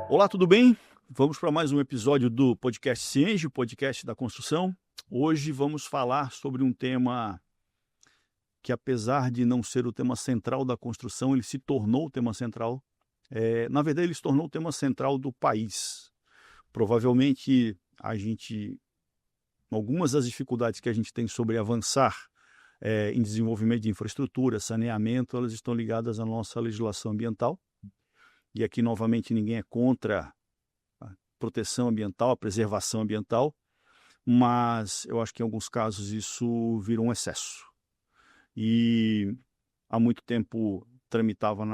Olá, tudo bem? Vamos para mais um episódio do podcast Cienge, o podcast da construção. Hoje vamos falar sobre um tema que, apesar de não ser o tema central da construção, ele se tornou o tema central. Na verdade, ele se tornou o tema central do país. Provavelmente, algumas das dificuldades que a gente tem sobre avançar em desenvolvimento de infraestrutura, saneamento, elas estão ligadas à nossa legislação ambiental. E aqui, novamente, ninguém é contra a proteção ambiental, a preservação ambiental, mas eu acho que em alguns casos isso vira um excesso. E há muito tempo tramitava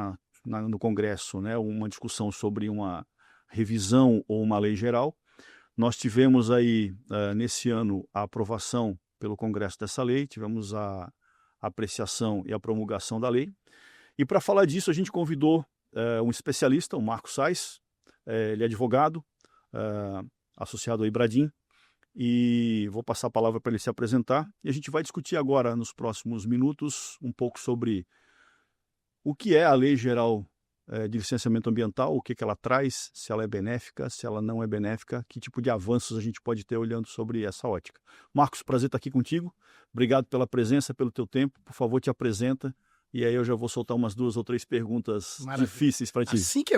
no Congresso, né, uma discussão sobre uma revisão ou uma lei geral. Nós tivemos aí, nesse ano, a aprovação pelo Congresso dessa lei, tivemos a apreciação e a promulgação da lei. E para falar disso, a gente convidou um especialista, o Marcos Sais. Ele é advogado, associado ao Ibradim, e vou passar a palavra para ele se apresentar. E a gente vai discutir agora, nos próximos minutos, um pouco sobre o que é a Lei Geral de Licenciamento Ambiental, o que ela traz, se ela é benéfica, se ela não é benéfica, que tipo de avanços a gente pode ter olhando sobre essa ótica. Marcos, prazer estar aqui contigo. Obrigado pela presença, pelo teu tempo. Por favor, te apresenta. E aí eu já vou soltar umas 2 ou 3 perguntas difíceis para ti. Assim que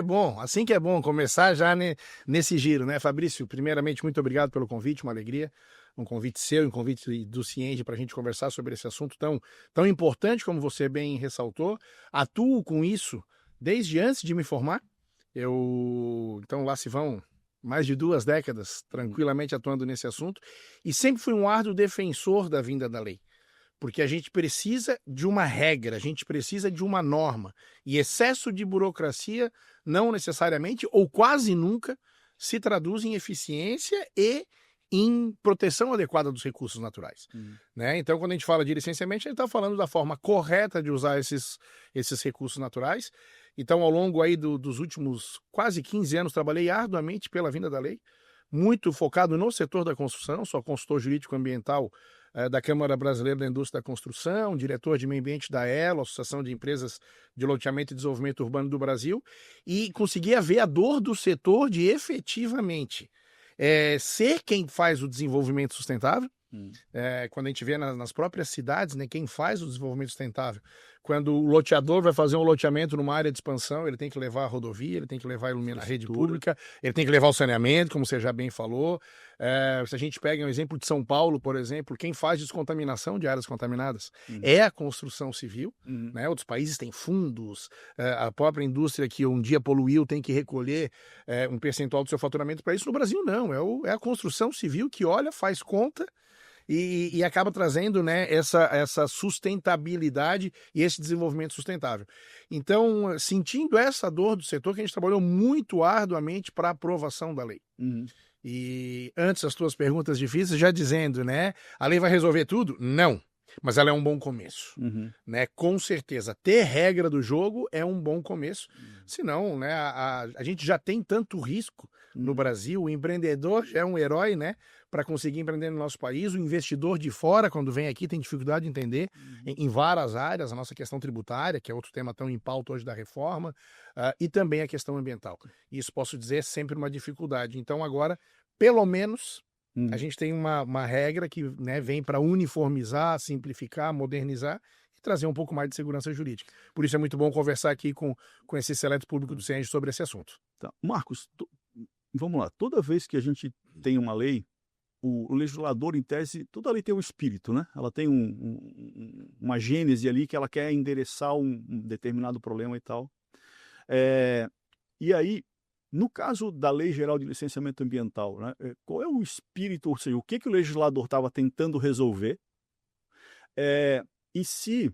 é bom começar já nesse giro, né, Fabrício? Primeiramente, muito obrigado pelo convite, uma alegria, um convite seu, um convite do Cienge para a gente conversar sobre esse assunto tão importante, como você bem ressaltou. Atuo com isso desde antes de me formar. Então lá se vão mais de 2 décadas tranquilamente atuando nesse assunto e sempre fui um árduo defensor da vinda da lei. Porque a gente precisa de uma regra, a gente precisa de uma norma. E excesso de burocracia não necessariamente, ou quase nunca, se traduz em eficiência e em proteção adequada dos recursos naturais. Né? Então, quando a gente fala de licenciamento, a gente está falando da forma correta de usar esses recursos naturais. Então, ao longo aí dos últimos quase 15 anos, trabalhei arduamente pela vinda da lei, muito focado no setor da construção, sou consultor jurídico ambiental da Câmara Brasileira da Indústria da Construção, diretor de meio ambiente da ELO, Associação de Empresas de Loteamento e Desenvolvimento Urbano do Brasil, e conseguia ver a dor do setor de efetivamente ser quem faz o desenvolvimento sustentável. Quando a gente vê nas próprias cidades, né, quem faz o desenvolvimento sustentável, quando o loteador vai fazer um loteamento numa área de expansão, ele tem que levar a rodovia, ele tem que levar a rede pública, ele tem que levar o saneamento, como você já bem falou. Se a gente pega um exemplo de São Paulo, por exemplo, quem faz descontaminação de áreas contaminadas é a construção civil. Né? Outros países têm fundos, a própria indústria que um dia poluiu tem que recolher um percentual do seu faturamento para isso. No Brasil não, é a construção civil que olha, faz conta e acaba trazendo, né, essa sustentabilidade e esse desenvolvimento sustentável. Então, sentindo essa dor do setor, que a gente trabalhou muito arduamente para a aprovação da lei. E antes das tuas perguntas difíceis, já dizendo, né, a lei vai resolver tudo? Não, mas ela é um bom começo. Né? Com certeza, ter regra do jogo é um bom começo. Senão, né, a gente já tem tanto risco no Brasil, o empreendedor já é um herói, né, para conseguir empreender no nosso país, o investidor de fora, quando vem aqui, tem dificuldade de entender em várias áreas, a nossa questão tributária, que é outro tema tão em pauta hoje da reforma, e também a questão ambiental. Isso, posso dizer, é sempre uma dificuldade. Então, agora, pelo menos, a gente tem uma regra que, né, vem para uniformizar, simplificar, modernizar e trazer um pouco mais de segurança jurídica. Por isso é muito bom conversar aqui com esse excelente público do Cienge sobre esse assunto. Tá. Marcos, vamos lá. Toda vez que a gente tem uma lei, o legislador, em tese, toda lei tem um espírito, né? Ela tem uma gênese ali que ela quer endereçar um determinado problema e tal. E aí, no caso da Lei Geral de Licenciamento Ambiental, né, qual é o espírito, ou seja, o que o legislador estava tentando resolver? E se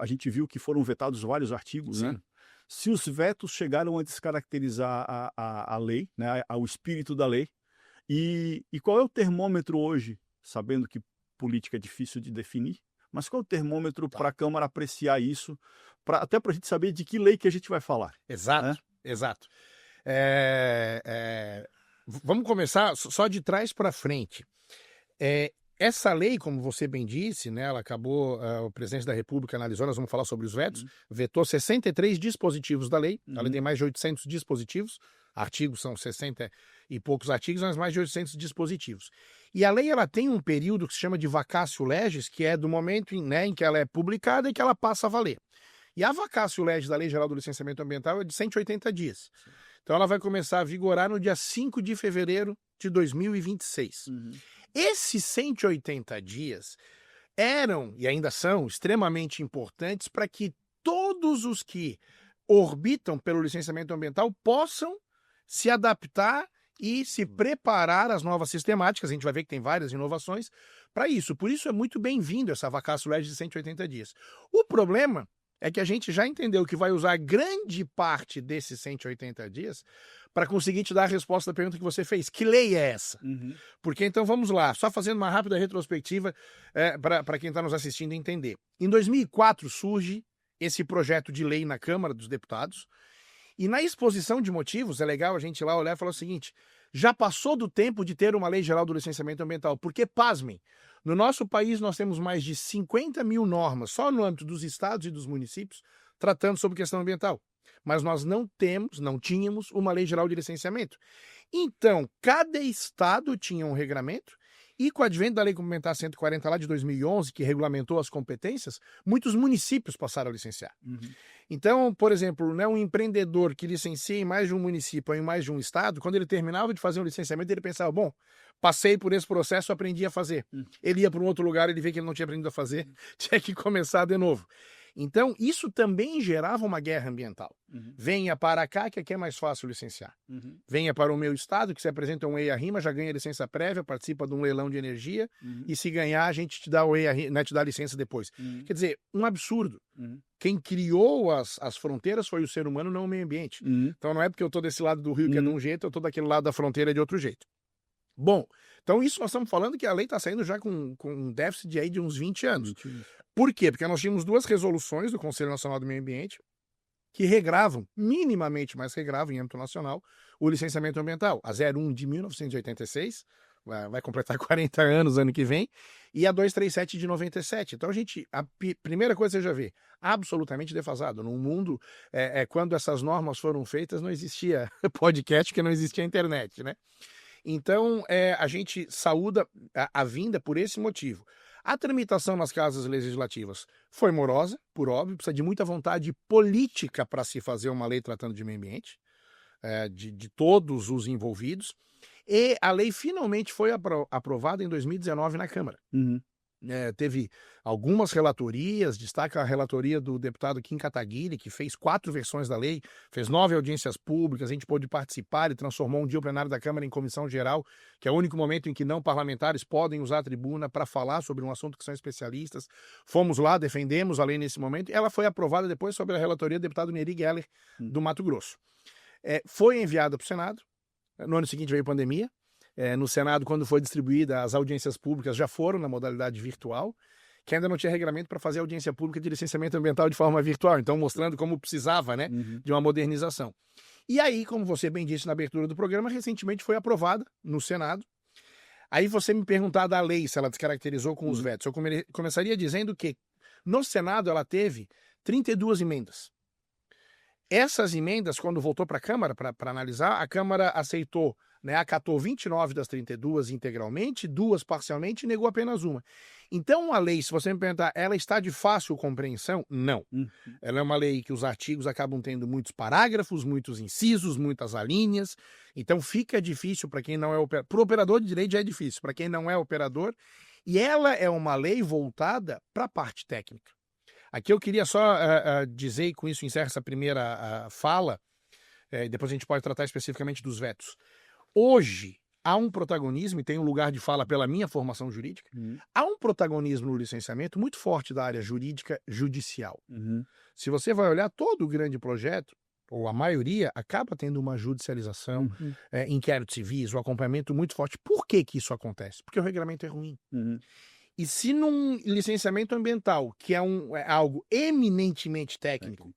a gente viu que foram vetados vários artigos, né? Se os vetos chegaram a descaracterizar a lei, né, o espírito da lei, e qual é o termômetro hoje, sabendo que política é difícil de definir, mas qual é o termômetro para a Câmara apreciar isso, até para a gente saber de que lei que a gente vai falar? Exato. Vamos começar só de trás para frente. Essa lei, como você bem disse, né, ela acabou, o presidente da República analisou, nós vamos falar sobre os vetos, vetou 63 dispositivos da lei, a lei tem mais de 800 dispositivos, artigos, são 60 e poucos artigos, mas mais de 800 dispositivos. E a lei ela tem um período que se chama de vacatio legis, que é do momento em que ela é publicada e que ela passa a valer. E a vacatio legis da Lei Geral do Licenciamento Ambiental é de 180 dias. Então ela vai começar a vigorar no dia 5 de fevereiro de 2026. Esses 180 dias eram e ainda são extremamente importantes para que todos os que orbitam pelo licenciamento ambiental possam se adaptar e se preparar às novas sistemáticas. A gente vai ver que tem várias inovações para isso. Por isso é muito bem-vindo essa vacatio legis de 180 dias. O problema é que a gente já entendeu que vai usar grande parte desses 180 dias para conseguir te dar a resposta da pergunta que você fez. Que lei é essa? Porque então vamos lá, só fazendo uma rápida retrospectiva para quem está nos assistindo entender. Em 2004 surge esse projeto de lei na Câmara dos Deputados e na exposição de motivos, é legal a gente lá olhar e falar o seguinte, já passou do tempo de ter uma lei geral do licenciamento ambiental, porque, pasmem, no nosso país nós temos mais de 50 mil normas, só no âmbito dos estados e dos municípios, tratando sobre questão ambiental. Mas nós não tínhamos uma lei geral de licenciamento. Então, cada estado tinha um regramento, e com o advento da Lei Complementar 140 lá de 2011, que regulamentou as competências, muitos municípios passaram a licenciar. Então, por exemplo, um empreendedor que licencia em mais de um município ou em mais de um estado, quando ele terminava de fazer um licenciamento, ele pensava, bom, passei por esse processo, aprendi a fazer. Ele ia para um outro lugar, ele vê que ele não tinha aprendido a fazer, tinha que começar de novo. Então, isso também gerava uma guerra ambiental. Venha para cá, que aqui é mais fácil licenciar. Venha para o meu estado, que se apresenta um EIA-RIMA, já ganha licença prévia, participa de um leilão de energia, e se ganhar, a gente te dá o EIA, né, te dá a licença depois. Quer dizer, um absurdo. Quem criou as fronteiras foi o ser humano, não o meio ambiente. Então, não é porque eu estou desse lado do rio que é de um jeito, eu estou daquele lado da fronteira de outro jeito. Bom, então isso nós estamos falando que a lei está saindo já com um déficit aí de uns 20 anos. Por quê? Porque nós tínhamos duas resoluções do Conselho Nacional do Meio Ambiente que regravam, minimamente, mas regravam em âmbito nacional, o licenciamento ambiental. A 01 de 1986, vai completar 40 anos ano que vem, e a 237 de 97. Então a primeira coisa que você já vê, absolutamente defasado. Num mundo, quando essas normas foram feitas, não existia podcast, porque não existia internet, né? Então, a gente saúda a vinda por esse motivo. A tramitação nas casas legislativas foi morosa, por óbvio, precisa de muita vontade política para se fazer uma lei tratando de meio ambiente, de todos os envolvidos, e a lei finalmente foi aprovada em 2019 na Câmara. Teve algumas relatorias, destaca a relatoria do deputado Kim Kataguiri, que fez 4 versões da lei, fez 9 audiências públicas, a gente pôde participar e transformou um dia o plenário da Câmara em comissão geral, que é o único momento em que não parlamentares podem usar a tribuna para falar sobre um assunto que são especialistas. Fomos lá, defendemos a lei nesse momento, e ela foi aprovada depois sob a relatoria do deputado Neri Geller, do Mato Grosso. Foi enviada para o Senado, no ano seguinte veio a pandemia. No Senado, quando foi distribuída, as audiências públicas já foram na modalidade virtual, que ainda não tinha regulamento para fazer audiência pública de licenciamento ambiental de forma virtual, então mostrando como precisava, né, de uma modernização. E aí, como você bem disse na abertura do programa, recentemente foi aprovada no Senado. Aí você me perguntar da lei, se ela descaracterizou com os vetos. Eu começaria dizendo que no Senado ela teve 32 emendas. Essas emendas, quando voltou para a Câmara para analisar, a Câmara aceitou, acatou 29 das 32 integralmente, 2 parcialmente e negou apenas uma. Então a lei, se você me perguntar, ela está de fácil compreensão? Não. Ela é uma lei que os artigos acabam tendo muitos parágrafos, muitos incisos, muitas alíneas, então fica difícil para quem não é operador. Para o operador de direito já é difícil, para quem não é operador, e ela é uma lei voltada para a parte técnica. Aqui eu queria só dizer, e com isso encerra essa primeira fala, depois a gente pode tratar especificamente dos vetos. Hoje, há um protagonismo, e tem um lugar de fala pela minha formação jurídica, há um protagonismo no licenciamento muito forte da área jurídica judicial. Se você vai olhar, todo o grande projeto, ou a maioria, acaba tendo uma judicialização, inquéritos civis, um acompanhamento muito forte. Por que isso acontece? Porque o regulamento é ruim. E se num licenciamento ambiental, que é algo eminentemente técnico,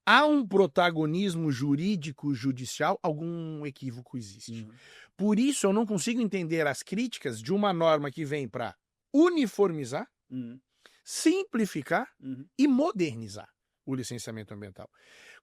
há um protagonismo jurídico judicial, algum equívoco existe. Por isso eu não consigo entender as críticas de uma norma que vem para uniformizar, simplificar e modernizar o licenciamento ambiental.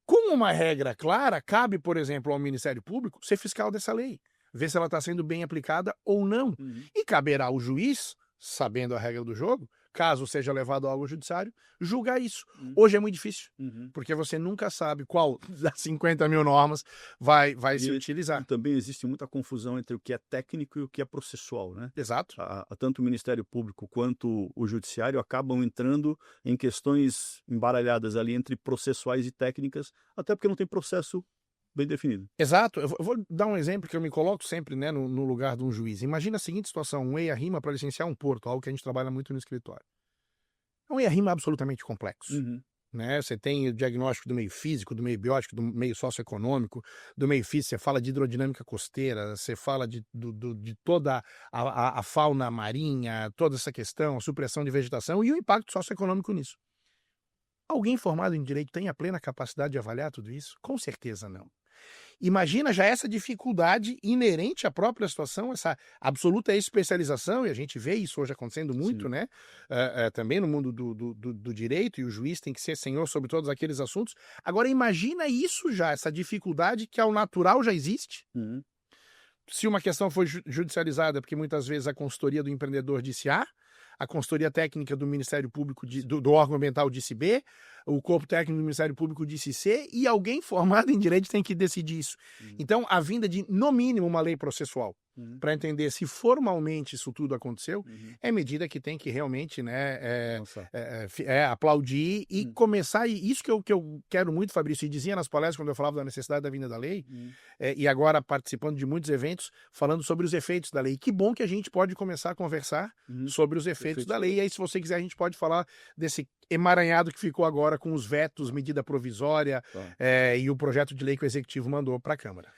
Com uma regra clara, cabe, por exemplo, ao Ministério Público ser fiscal dessa lei, ver se ela está sendo bem aplicada ou não. E caberá ao juiz, sabendo a regra do jogo, caso seja levado ao órgão judiciário, julgar isso. Hoje é muito difícil, porque você nunca sabe qual das 50 mil normas vai se utilizar. E também existe muita confusão entre o que é técnico e o que é processual, né? Exato. Tanto o Ministério Público quanto o Judiciário acabam entrando em questões embaralhadas ali entre processuais e técnicas, até porque não tem processo bem definido. Exato. Eu vou dar um exemplo que eu me coloco sempre, né, no lugar de um juiz. Imagina a seguinte situação: um EIA-RIMA para licenciar um porto, algo que a gente trabalha muito no escritório. É um EIA-RIMA absolutamente complexo. Né? Você tem o diagnóstico do meio físico, do meio biótico, do meio socioeconômico. Do meio físico você fala de hidrodinâmica costeira, você fala de toda a fauna marinha, toda essa questão, a supressão de vegetação e o impacto socioeconômico nisso. Alguém formado em direito tem a plena capacidade de avaliar tudo isso? Com certeza não. Imagina já essa dificuldade inerente à própria situação, essa absoluta especialização, e a gente vê isso hoje acontecendo muito, né? Também no mundo do direito, e o juiz tem que ser senhor sobre todos aqueles assuntos. Agora imagina isso já, essa dificuldade que ao natural já existe. Se uma questão foi judicializada, porque muitas vezes a consultoria do empreendedor disse A, a consultoria técnica do Ministério Público, do órgão ambiental disse B, o corpo técnico do Ministério Público disse C, e alguém formado em direito tem que decidir isso. Então, a vinda de, no mínimo, uma lei processual, para entender se formalmente isso tudo aconteceu, é medida que tem que realmente, né, aplaudir e começar. E isso que eu quero muito, Fabrício, e dizia nas palestras quando eu falava da necessidade da vinda da lei, e agora participando de muitos eventos, falando sobre os efeitos da lei. Que bom que a gente pode começar a conversar sobre os efeitos da lei. E aí, se você quiser, a gente pode falar desse emaranhado que ficou agora com os vetos, medida provisória, e o projeto de lei que o Executivo mandou para a Câmara.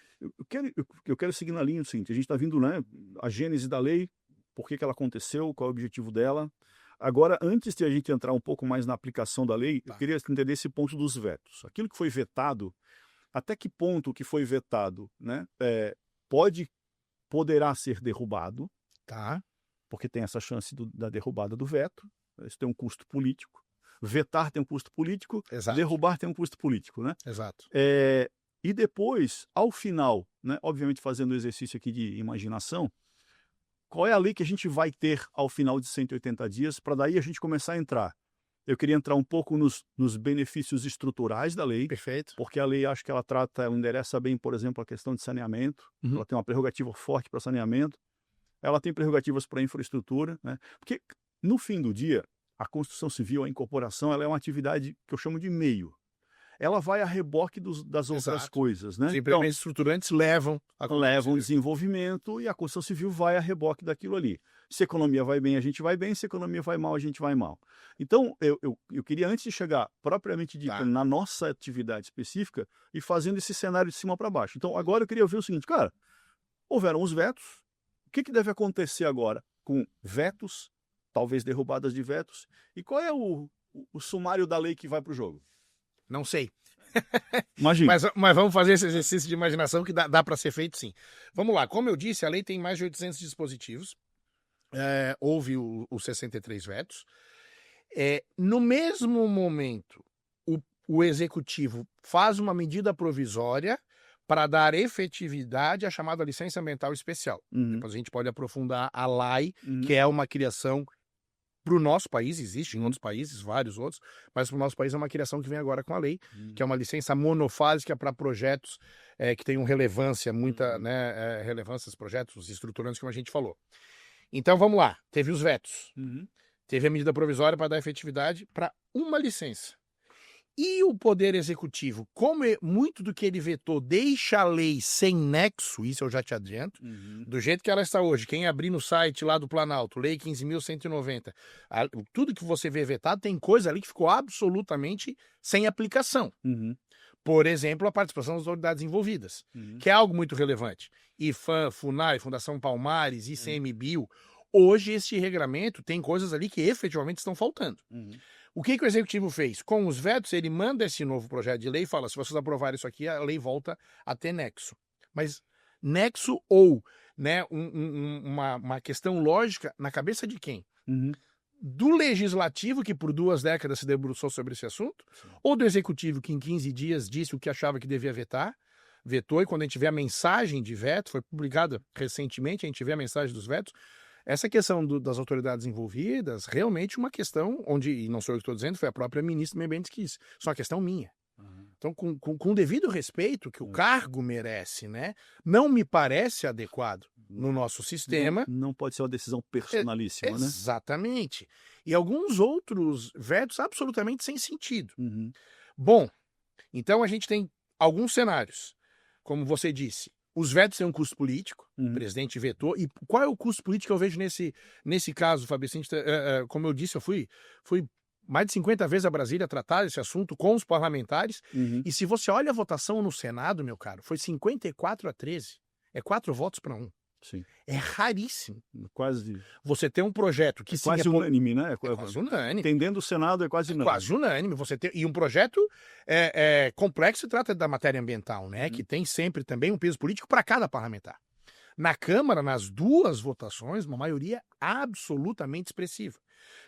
Eu quero seguir na linha seguinte: a gente está vindo, né, a gênese da lei, por que ela aconteceu, qual é o objetivo dela. Agora, antes de a gente entrar um pouco mais na aplicação da lei, eu queria entender esse ponto dos vetos. Aquilo que foi vetado, até que ponto o que foi vetado, né, poderá ser derrubado, porque tem essa chance da derrubada do veto. Isso tem um custo político. Vetar tem um custo político, derrubar tem um custo político, né? Exato. E depois, ao final, né, obviamente fazendo o exercício aqui de imaginação, qual é a lei que a gente vai ter ao final de 180 dias, para daí a gente começar a entrar? Eu queria entrar um pouco nos benefícios estruturais da lei. Perfeito. Porque a lei, acho que ela endereça bem, por exemplo, a questão de saneamento. Ela tem uma prerrogativa forte para saneamento. Ela tem prerrogativas para infraestrutura, né? Porque, no fim do dia, a construção civil, a incorporação, ela é uma atividade que eu chamo de meio. Ela vai a reboque das outras coisas, né? Os empreendimentos estruturantes levam desenvolvimento, e a construção civil vai a reboque daquilo ali. Se a economia vai bem, a gente vai bem. Se a economia vai mal, a gente vai mal. Então, eu queria, antes de chegar propriamente dito na nossa atividade específica, e fazendo esse cenário de cima para baixo. Então, agora eu queria ver o seguinte, cara, houveram os vetos. O que deve acontecer agora com vetos, talvez derrubadas de vetos, e qual é o sumário da lei que vai para o jogo? Não sei. Imagina. Mas vamos fazer esse exercício de imaginação que dá para ser feito, sim. Vamos lá. Como eu disse, a lei tem mais de 800 dispositivos. Houve os 63 vetos. No mesmo momento, o Executivo faz uma medida provisória para dar efetividade à chamada licença ambiental especial. Depois a gente pode aprofundar a LAI, que é uma criação para o nosso país, existe em outros países, vários outros, mas para o nosso país é uma criação que vem agora com a lei, que é uma licença monofásica para projetos que tenham relevância, relevância, projetos estruturantes, como a gente falou. Então vamos lá, teve os vetos, teve a medida provisória para dar efetividade para uma licença. E o Poder Executivo, como muito do que ele vetou deixa a lei sem nexo, isso eu já te adianto, do jeito que ela está hoje, quem abrir no site lá do Planalto, Lei 15.190, tudo que você vê vetado, tem coisa ali que ficou absolutamente sem aplicação. Por exemplo, a participação das autoridades envolvidas, que é algo muito relevante. IFAM, FUNAI, Fundação Palmares, ICMBio. Hoje, este regramento tem coisas ali que efetivamente estão faltando. O que o Executivo fez? Com os vetos, ele manda esse novo projeto de lei e fala, se vocês aprovarem isso aqui, a lei volta a ter nexo. Mas nexo ou, né, uma questão lógica na cabeça de quem? do legislativo, que por 2 décadas se debruçou sobre esse assunto, ou do executivo, que em 15 dias disse o que achava que devia vetar, vetou, e quando a gente vê a mensagem de veto, foi publicada recentemente, a gente vê a mensagem dos vetos, essa questão das autoridades envolvidas, realmente uma questão onde, e não sou eu que estou dizendo, foi a própria ministra do Meio Ambiente que disse, isso é uma questão minha. Então, com o devido respeito que o cargo merece, né, não me parece adequado no nosso sistema. Não pode ser uma decisão personalíssima, né? Exatamente. E alguns outros vetos absolutamente sem sentido. Uhum. Bom, então a gente tem alguns cenários. Como você disse, os vetos têm um custo político, o presidente vetou. E qual é o custo político que eu vejo nesse caso, Fabrício? Como eu disse, eu fui mais de 50 vezes a Brasília tratar esse assunto com os parlamentares. E se você olha a votação no Senado, meu caro, foi 54-13. É 4 votos para 1. Sim. É raríssimo. Quase. Você tem um projeto que quase unânime, né? Quase unânime. Entendendo o Senado, é quase unânime. Quase unânime. E um projeto complexo e trata da matéria ambiental, né? Que tem sempre também um peso político para cada parlamentar. Na Câmara, nas 2 votações, uma maioria absolutamente expressiva.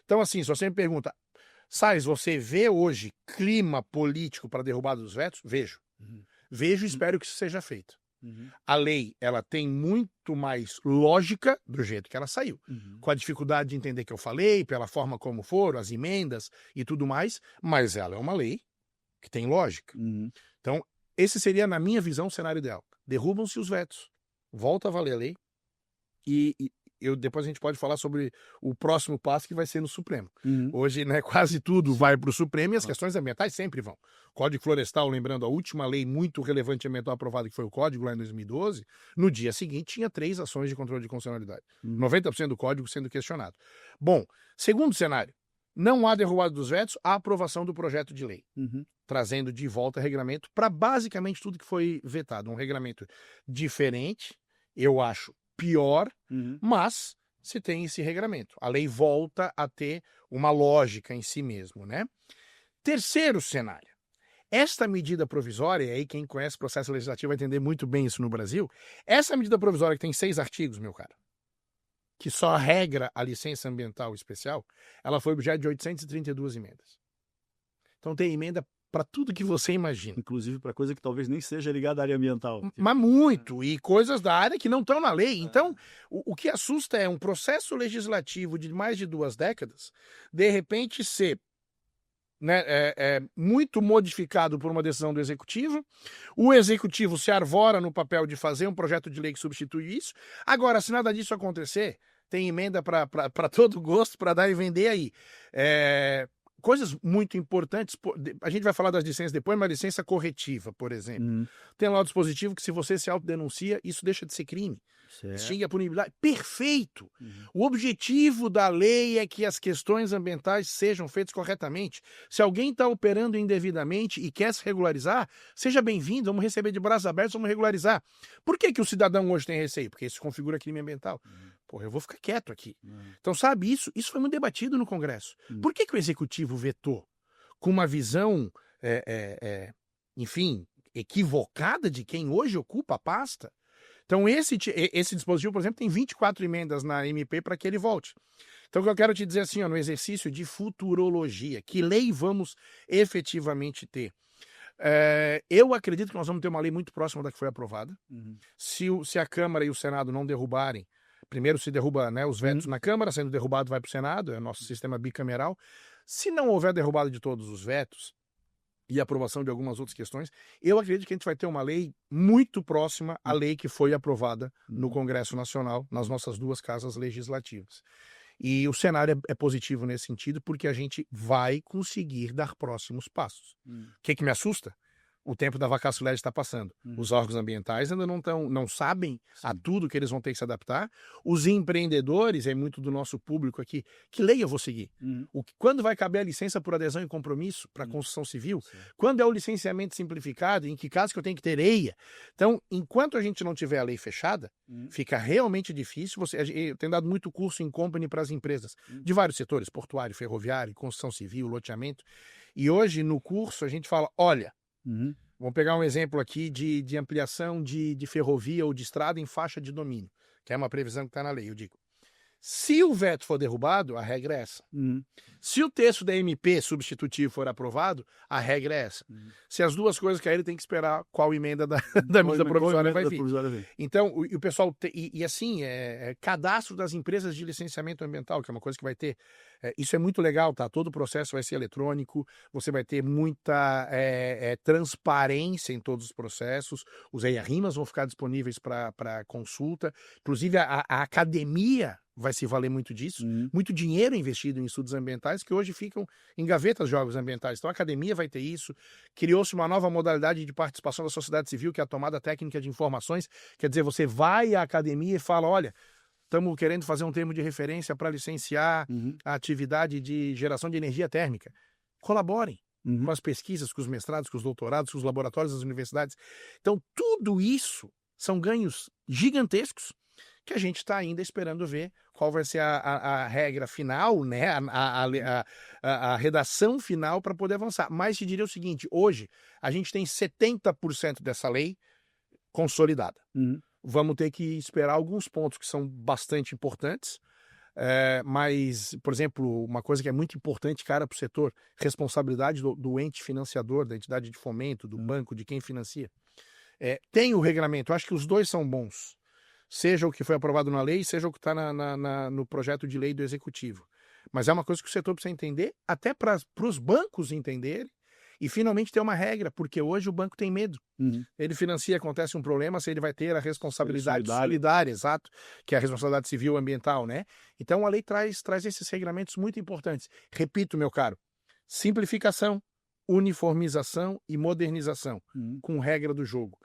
Então, assim, se você me pergunta, Sais, você vê hoje clima político para a derrubada dos vetos? Vejo. Vejo e espero que isso seja feito. A lei, ela tem muito mais lógica do jeito que ela saiu. Com a dificuldade de entender que eu falei, pela forma como foram, as emendas e tudo mais, mas ela é uma lei que tem lógica. Então, esse seria, na minha visão, o cenário ideal. Derrubam-se os vetos, volta a valer a lei e depois a gente pode falar sobre o próximo passo que vai ser no Supremo. Hoje, né, quase tudo vai para o Supremo e as questões ambientais sempre vão. Código Florestal, lembrando, a última lei muito relevante ambiental aprovada, que foi o Código, lá em 2012, no dia seguinte tinha 3 ações de controle de constitucionalidade. 90% do Código sendo questionado. Bom, segundo cenário, não há derrubada dos vetos, há aprovação do projeto de lei, trazendo de volta regulamento para basicamente tudo que foi vetado. Um regulamento diferente, eu acho, pior, mas se tem esse regramento. A lei volta a ter uma lógica em si mesmo, né? Terceiro cenário. Esta medida provisória, e aí quem conhece o processo legislativo vai entender muito bem isso no Brasil, essa medida provisória que tem 6 artigos, meu caro, que só regra a licença ambiental especial, ela foi objeto de 832 emendas. Então tem emenda para tudo que você imagina. Inclusive para coisa que talvez nem seja ligada à área ambiental. Mas muito, e coisas da área que não estão na lei. Então, o que assusta é um processo legislativo de mais de 2 décadas, de repente ser, né, muito modificado por uma decisão do Executivo. O Executivo se arvora no papel de fazer um projeto de lei que substitui isso. Agora, se nada disso acontecer, tem emenda para todo gosto, para dar e vender aí. Coisas muito importantes, a gente vai falar das licenças depois, mas licença corretiva, por exemplo. Tem lá o dispositivo que se você se autodenuncia, isso deixa de ser crime. Extingue a punibilidade. Perfeito! O objetivo da lei é que as questões ambientais sejam feitas corretamente. Se alguém está operando indevidamente e quer se regularizar, seja bem-vindo, vamos receber de braços abertos, vamos regularizar. Por que o cidadão hoje tem receio? Porque isso configura crime ambiental. Porra, eu vou ficar quieto aqui. Então, sabe, isso foi muito debatido no Congresso. Por que o Executivo vetou? Com uma visão, enfim, equivocada de quem hoje ocupa a pasta? Então, esse dispositivo, por exemplo, tem 24 emendas na MP para que ele volte. Então, o que eu quero te dizer assim, no exercício de futurologia, que lei vamos efetivamente ter? Eu acredito que nós vamos ter uma lei muito próxima da que foi aprovada. Se a Câmara e o Senado não derrubarem, primeiro se derruba, né, os vetos na Câmara, sendo derrubado vai para o Senado, é o nosso sistema bicameral. Se não houver derrubada de todos os vetos e aprovação de algumas outras questões, eu acredito que a gente vai ter uma lei muito próxima à lei que foi aprovada no Congresso Nacional, nas nossas 2 casas legislativas. E o cenário é positivo nesse sentido, porque a gente vai conseguir dar próximos passos. O que me assusta? O tempo da vacatio legis está passando. Os órgãos ambientais ainda não sabem a tudo que eles vão ter que se adaptar. Os empreendedores, é muito do nosso público aqui, que lei eu vou seguir? Quando vai caber a licença por adesão e compromisso para a construção civil? Quando é o licenciamento simplificado? Em que caso que eu tenho que ter EIA? Então, enquanto a gente não tiver a lei fechada, fica realmente difícil. Eu tenho dado muito curso em company para as empresas de vários setores, portuário, ferroviário, construção civil, loteamento. E hoje, no curso, a gente fala, olha, vamos pegar um exemplo aqui de ampliação de ferrovia ou de estrada em faixa de domínio, que é uma previsão que está na lei. Eu digo, Se o veto for derrubado, a regra é essa. Se o texto da MP substitutivo for aprovado, a regra é essa. Se as duas coisas caírem, tem que esperar qual emenda da medida provisória vai vir. Então, o pessoal... assim, cadastro das empresas de licenciamento ambiental, que é uma coisa que vai ter. Isso é muito legal, tá? Todo o processo vai ser eletrônico, você vai ter muita transparência em todos os processos, os EIA-RIMAs vão ficar disponíveis para consulta, inclusive a academia vai se valer muito disso, muito dinheiro investido em estudos ambientais que hoje ficam em gavetas de órgãos ambientais. Então a academia vai ter isso, criou-se uma nova modalidade de participação da sociedade civil, que é a tomada técnica de informações, quer dizer, você vai à academia e fala, olha, estamos querendo fazer um termo de referência para licenciar a atividade de geração de energia térmica. Colaborem com as pesquisas, com os mestrados, com os doutorados, com os laboratórios das universidades. Então tudo isso são ganhos gigantescos que a gente está ainda esperando ver qual vai ser a regra final, né? a redação final para poder avançar. Mas te diria o seguinte, hoje a gente tem 70% dessa lei consolidada. Vamos ter que esperar alguns pontos que são bastante importantes, mas, por exemplo, uma coisa que é muito importante, cara, para o setor, responsabilidade do ente financiador, da entidade de fomento, do banco, de quem financia. Tem o regulamento, eu acho que os dois são bons. Seja o que foi aprovado na lei, seja o que está no projeto de lei do Executivo. Mas é uma coisa que o setor precisa entender, até para os bancos entenderem, e finalmente ter uma regra, porque hoje o banco tem medo. Ele financia, acontece um problema, se ele vai ter a responsabilidade solidária, exato, que é a responsabilidade civil ambiental, né? Então a lei traz esses regramentos muito importantes. Repito, meu caro, simplificação, uniformização e modernização, com regra do jogo.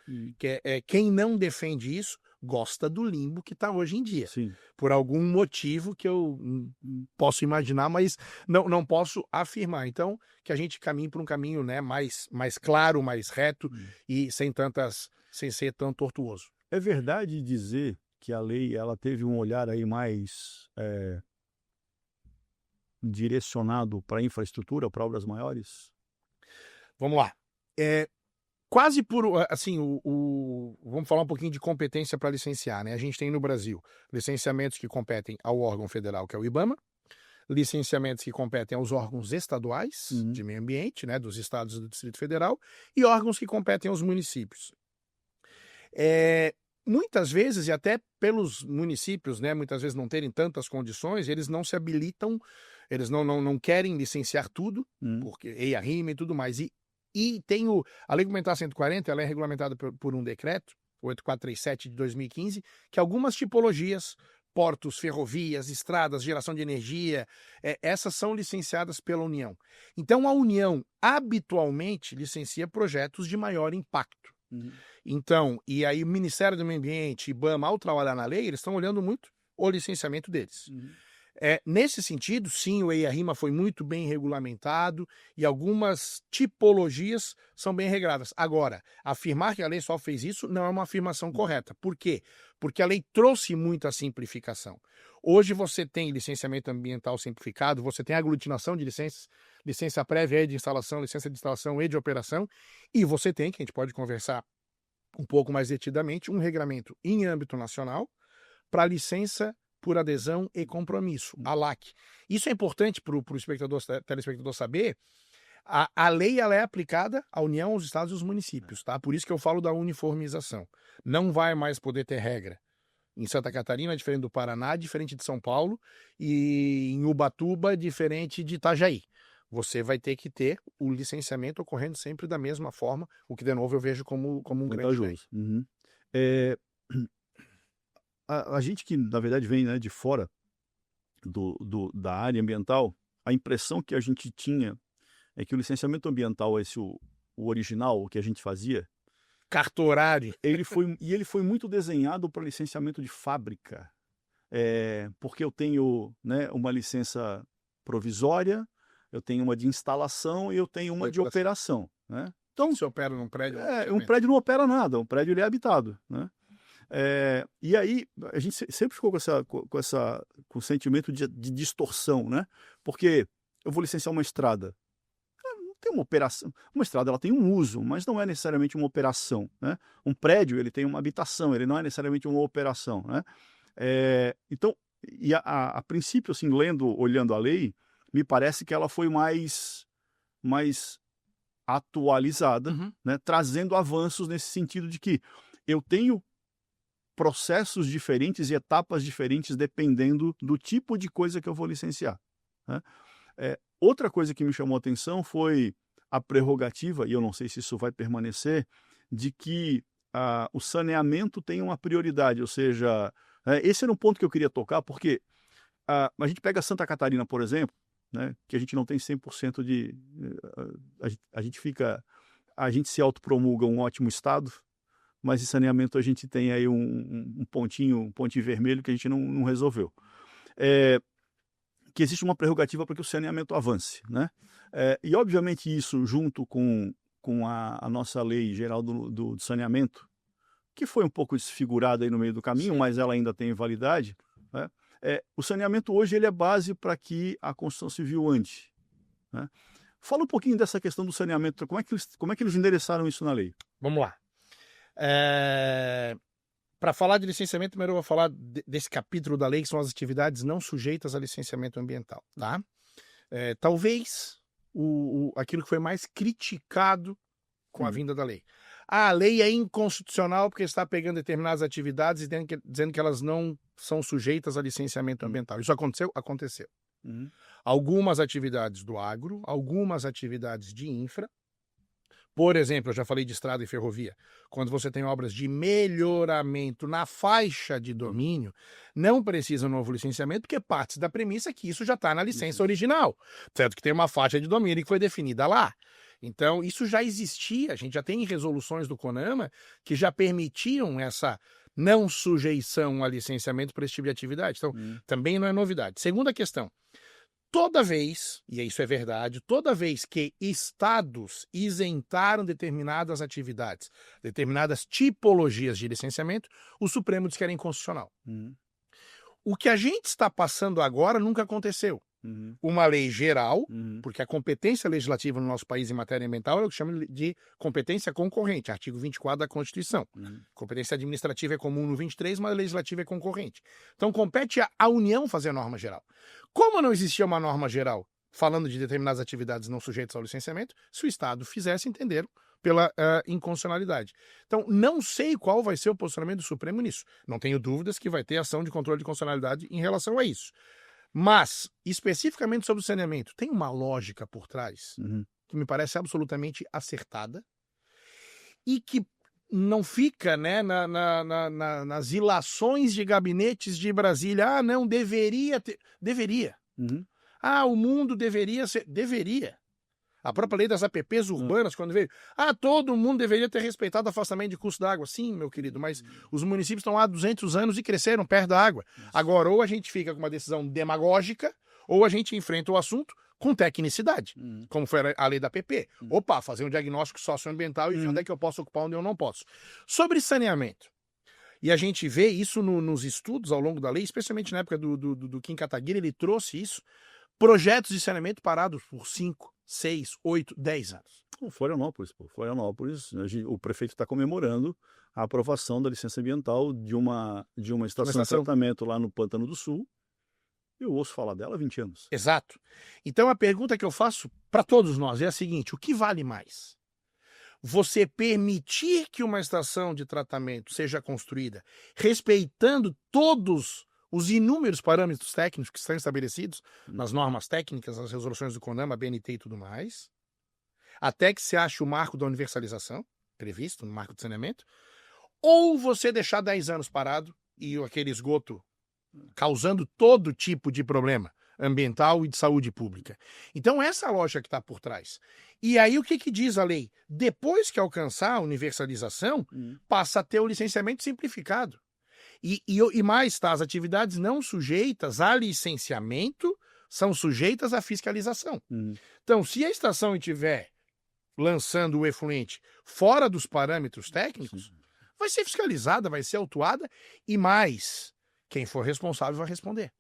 Quem não defende isso, gosta do limbo que está hoje em dia. Sim. Por algum motivo que eu posso imaginar, mas não posso afirmar. Então, que a gente caminhe por um caminho, né, mais claro, mais reto e sem ser tão tortuoso. É verdade dizer que a lei ela teve um olhar aí mais direcionado para infraestrutura, para obras maiores? Vamos lá. Quase por, assim, vamos falar um pouquinho de competência para licenciar, né? A gente tem no Brasil licenciamentos que competem ao órgão federal, que é o IBAMA, licenciamentos que competem aos órgãos estaduais de meio ambiente, né, dos estados e do Distrito Federal, e órgãos que competem aos municípios. Muitas vezes, e até pelos municípios, né, muitas vezes não terem tantas condições, eles não se habilitam, eles não querem licenciar tudo, porque EIA-RIMA e tudo mais. E tem a Lei Complementar 140, ela é regulamentada por um decreto, 8437 de 2015, que algumas tipologias, portos, ferrovias, estradas, geração de energia, essas são licenciadas pela União. Então a União habitualmente licencia projetos de maior impacto. Então, e aí o Ministério do Meio Ambiente, IBAMA, ao trabalhar na lei, eles estão olhando muito o licenciamento deles. Nesse sentido, sim, o EIA-RIMA foi muito bem regulamentado e algumas tipologias são bem regradas. Agora, afirmar que a lei só fez isso não é uma afirmação correta. Por quê? Porque a lei trouxe muita simplificação. Hoje você tem licenciamento ambiental simplificado, você tem aglutinação de licenças, licença prévia de instalação, licença de instalação e de operação, e você tem, que a gente pode conversar um pouco mais detidamente, um regramento em âmbito nacional para licença por adesão e compromisso, a LAC. Isso é importante para o telespectador saber. A lei ela é aplicada à União, aos estados e aos municípios, tá? Por isso que eu falo da uniformização. Não vai mais poder ter regra em Santa Catarina, diferente do Paraná, diferente de São Paulo, e em Ubatuba, diferente de Itajaí. Você vai ter que ter o licenciamento ocorrendo sempre da mesma forma, o que, de novo, eu vejo como um grande ganho. A gente que, na verdade, vem, né, de fora da área ambiental, a impressão que a gente tinha é que o licenciamento ambiental, o original, o que a gente fazia, cartorário, ele foi muito desenhado para licenciamento de fábrica, porque eu tenho, né, uma licença provisória, eu tenho uma de instalação e eu tenho uma de operação, né? Então, se opera num prédio... um prédio não opera nada, um prédio ele é habitado, né? E aí a gente sempre ficou com o sentimento de distorção, né? Porque eu vou licenciar uma estrada, não tem uma operação. Uma estrada ela tem um uso, mas não é necessariamente uma operação, né? Um prédio ele tem uma habitação, ele não é necessariamente uma operação, né? Então E a princípio, assim, olhando a lei, me parece que ela foi mais atualizada, Uhum. né, trazendo avanços nesse sentido de que eu tenho processos diferentes e etapas diferentes dependendo do tipo de coisa que eu vou licenciar, né. Outra coisa que me chamou a atenção foi a prerrogativa, e eu não sei se isso vai permanecer, de que o saneamento tem uma prioridade, ou seja, esse era um ponto que eu queria tocar, porque a gente pega Santa Catarina, por exemplo, né, que a gente não tem 100% de... a gente se autopromulga um ótimo estado, mas em saneamento a gente tem aí um pontinho vermelho que a gente não resolveu. Que existe uma prerrogativa para que o saneamento avance, né? E obviamente isso junto com a nossa lei geral do saneamento, que foi um pouco desfigurada aí no meio do caminho, Sim. mas ela ainda tem validade, né? O saneamento hoje ele é base para que a construção civil ande, né? Fala um pouquinho dessa questão do saneamento, como é que eles endereçaram isso na lei? Vamos lá. Para falar de licenciamento, primeiro eu vou falar desse capítulo da lei, que são as atividades não sujeitas a licenciamento ambiental, tá? Talvez aquilo que foi mais criticado com a vinda da lei. A lei é inconstitucional porque está pegando determinadas atividades e dizendo que elas não são sujeitas a licenciamento ambiental. Isso aconteceu? Aconteceu. Algumas atividades do agro, algumas atividades de infra. Por exemplo, eu já falei de estrada e ferrovia. Quando você tem obras de melhoramento na faixa de domínio, não precisa um novo licenciamento, porque parte da premissa é que isso já está na licença original. Certo que tem uma faixa de domínio que foi definida lá. Então, isso já existia, a gente já tem resoluções do CONAMA que já permitiam essa não sujeição a licenciamento para esse tipo de atividade. Então, também não é novidade. Segunda questão. Toda vez, e isso é verdade, toda vez que estados isentaram determinadas atividades, determinadas tipologias de licenciamento, o Supremo diz que era inconstitucional. O que a gente está passando agora nunca aconteceu. Uma lei geral, porque a competência legislativa no nosso país em matéria ambiental é o que chama de competência concorrente, artigo 24 da Constituição. Competência administrativa é comum no 23, mas a legislativa é concorrente. Então compete à União fazer a norma geral. Como não existia uma norma geral falando de determinadas atividades não sujeitas ao licenciamento, se o Estado fizesse, entenderam pela inconstitucionalidade. Então, não sei qual vai ser o posicionamento do Supremo nisso. Não tenho dúvidas que vai ter ação de controle de constitucionalidade em relação a isso. Mas, especificamente sobre o saneamento, tem uma lógica por trás que me parece absolutamente acertada e que não fica, né, nas ilações de gabinetes de Brasília. Não, deveria ter... Deveria. O mundo deveria ser... Deveria. A própria lei das APPs urbanas, quando veio... todo mundo deveria ter respeitado o afastamento de curso d'água. Sim, meu querido, mas os municípios estão há 200 anos e cresceram perto da água. Agora, ou a gente fica com uma decisão demagógica, ou a gente enfrenta o assunto com tecnicidade, como foi a lei da APP. Fazer um diagnóstico socioambiental e ver onde é que eu posso ocupar, onde eu não posso. Sobre saneamento. E a gente vê isso nos estudos ao longo da lei, especialmente na época do Kim Kataguiri, ele trouxe isso. Projetos de saneamento parados por 5, 6, 8, 10 anos. Florianópolis, o prefeito está comemorando a aprovação da licença ambiental de uma estação de tratamento lá no Pântano do Sul. Eu ouço falar dela há 20 anos. Exato. Então a pergunta que eu faço para todos nós é a seguinte: o que vale mais? Você permitir que uma estação de tratamento seja construída respeitando todos os inúmeros parâmetros técnicos que estão estabelecidos nas normas técnicas, nas resoluções do CONAMA, BNT e tudo mais, até que se ache o marco da universalização, previsto no marco de saneamento, ou você deixar 10 anos parado e aquele esgoto causando todo tipo de problema ambiental e de saúde pública. Então essa é a lógica que está por trás. E aí o que diz a lei? Depois que alcançar a universalização, passa a ter o licenciamento simplificado. E mais, tá? As atividades não sujeitas a licenciamento são sujeitas à fiscalização. Então, se a estação estiver lançando o efluente fora dos parâmetros técnicos, vai ser fiscalizada, vai ser autuada e mais, quem for responsável vai responder.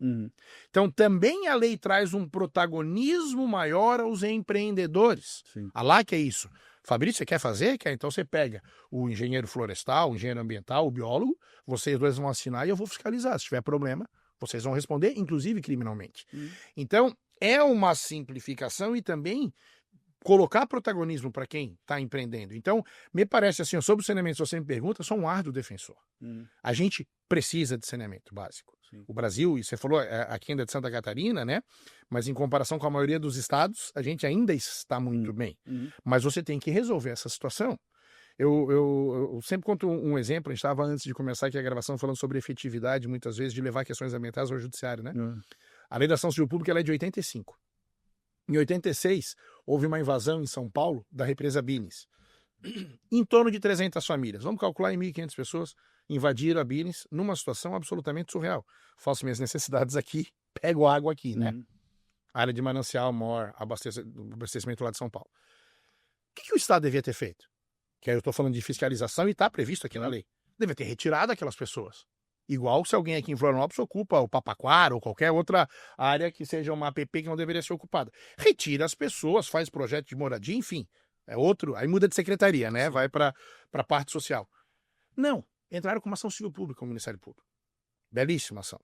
Então, também a lei traz um protagonismo maior aos empreendedores. Lá que é isso. Fabrício, você quer fazer? Quer? Então você pega o engenheiro florestal, o engenheiro ambiental, o biólogo, vocês dois vão assinar e eu vou fiscalizar. Se tiver problema, Vocês vão responder, inclusive criminalmente. Então, é uma simplificação e também colocar protagonismo para quem está empreendendo. Então, me parece assim, sobre o saneamento, se você me pergunta, eu sou um árduo defensor. A gente precisa de saneamento básico. Sim. O Brasil, e você falou, aqui ainda é de Santa Catarina, né? Mas em comparação com a maioria dos estados, a gente ainda está muito bem. Mas você tem que resolver essa situação. Eu sempre conto um exemplo, a gente estava antes de começar aqui a gravação falando sobre efetividade, muitas vezes, de levar questões ambientais ao judiciário, né? A lei da ação civil pública ela é de 85. Em 86, houve uma invasão em São Paulo da represa Billings. Em torno de 300 famílias, vamos calcular em 1.500 pessoas, invadiram a Billings numa situação absolutamente surreal. Faço minhas necessidades aqui, pego água aqui, né? Área de manancial, maior, abastecimento lá de São Paulo. O que o Estado devia ter feito? Que aí eu estou falando de fiscalização e está previsto aqui na lei. Devia ter retirado aquelas pessoas. Igual se alguém aqui em Florianópolis ocupa o Papaquara ou qualquer outra área que seja uma APP que não deveria ser ocupada. Retira as pessoas, faz projeto de moradia, enfim. É outro, aí muda de secretaria, né? Vai para a parte social. Não, entraram com uma ação civil pública, com o Ministério Público. Belíssima ação.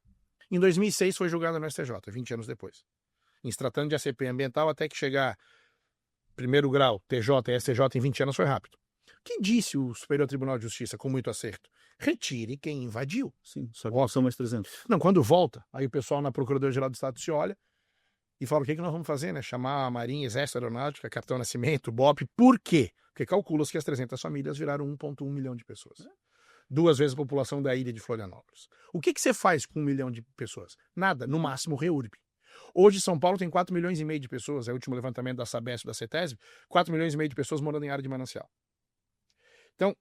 Em 2006 foi julgada no STJ, 20 anos depois. Em se tratando de ACP ambiental, até que chegar primeiro grau, TJ e STJ em 20 anos foi rápido. O que disse o Superior Tribunal de Justiça com muito acerto? Retire quem invadiu. Sim, só que são mais 300. Não, quando volta, aí o pessoal na Procuradoria-Geral do Estado se olha e fala, o que nós vamos fazer, né? Chamar a Marinha, Exército, Aeronáutica, Capitão Nascimento, BOP. Por quê? Porque calcula-se que as 300 famílias viraram 1,1 milhão de pessoas. 2 vezes a população da ilha de Florianópolis. O que você faz com 1 milhão de pessoas? Nada, no máximo reúbe. Hoje São Paulo tem 4,5 milhões de pessoas, é o último levantamento da Sabesp, da CETESB, 4,5 milhões de pessoas morando em área de manancial. Então,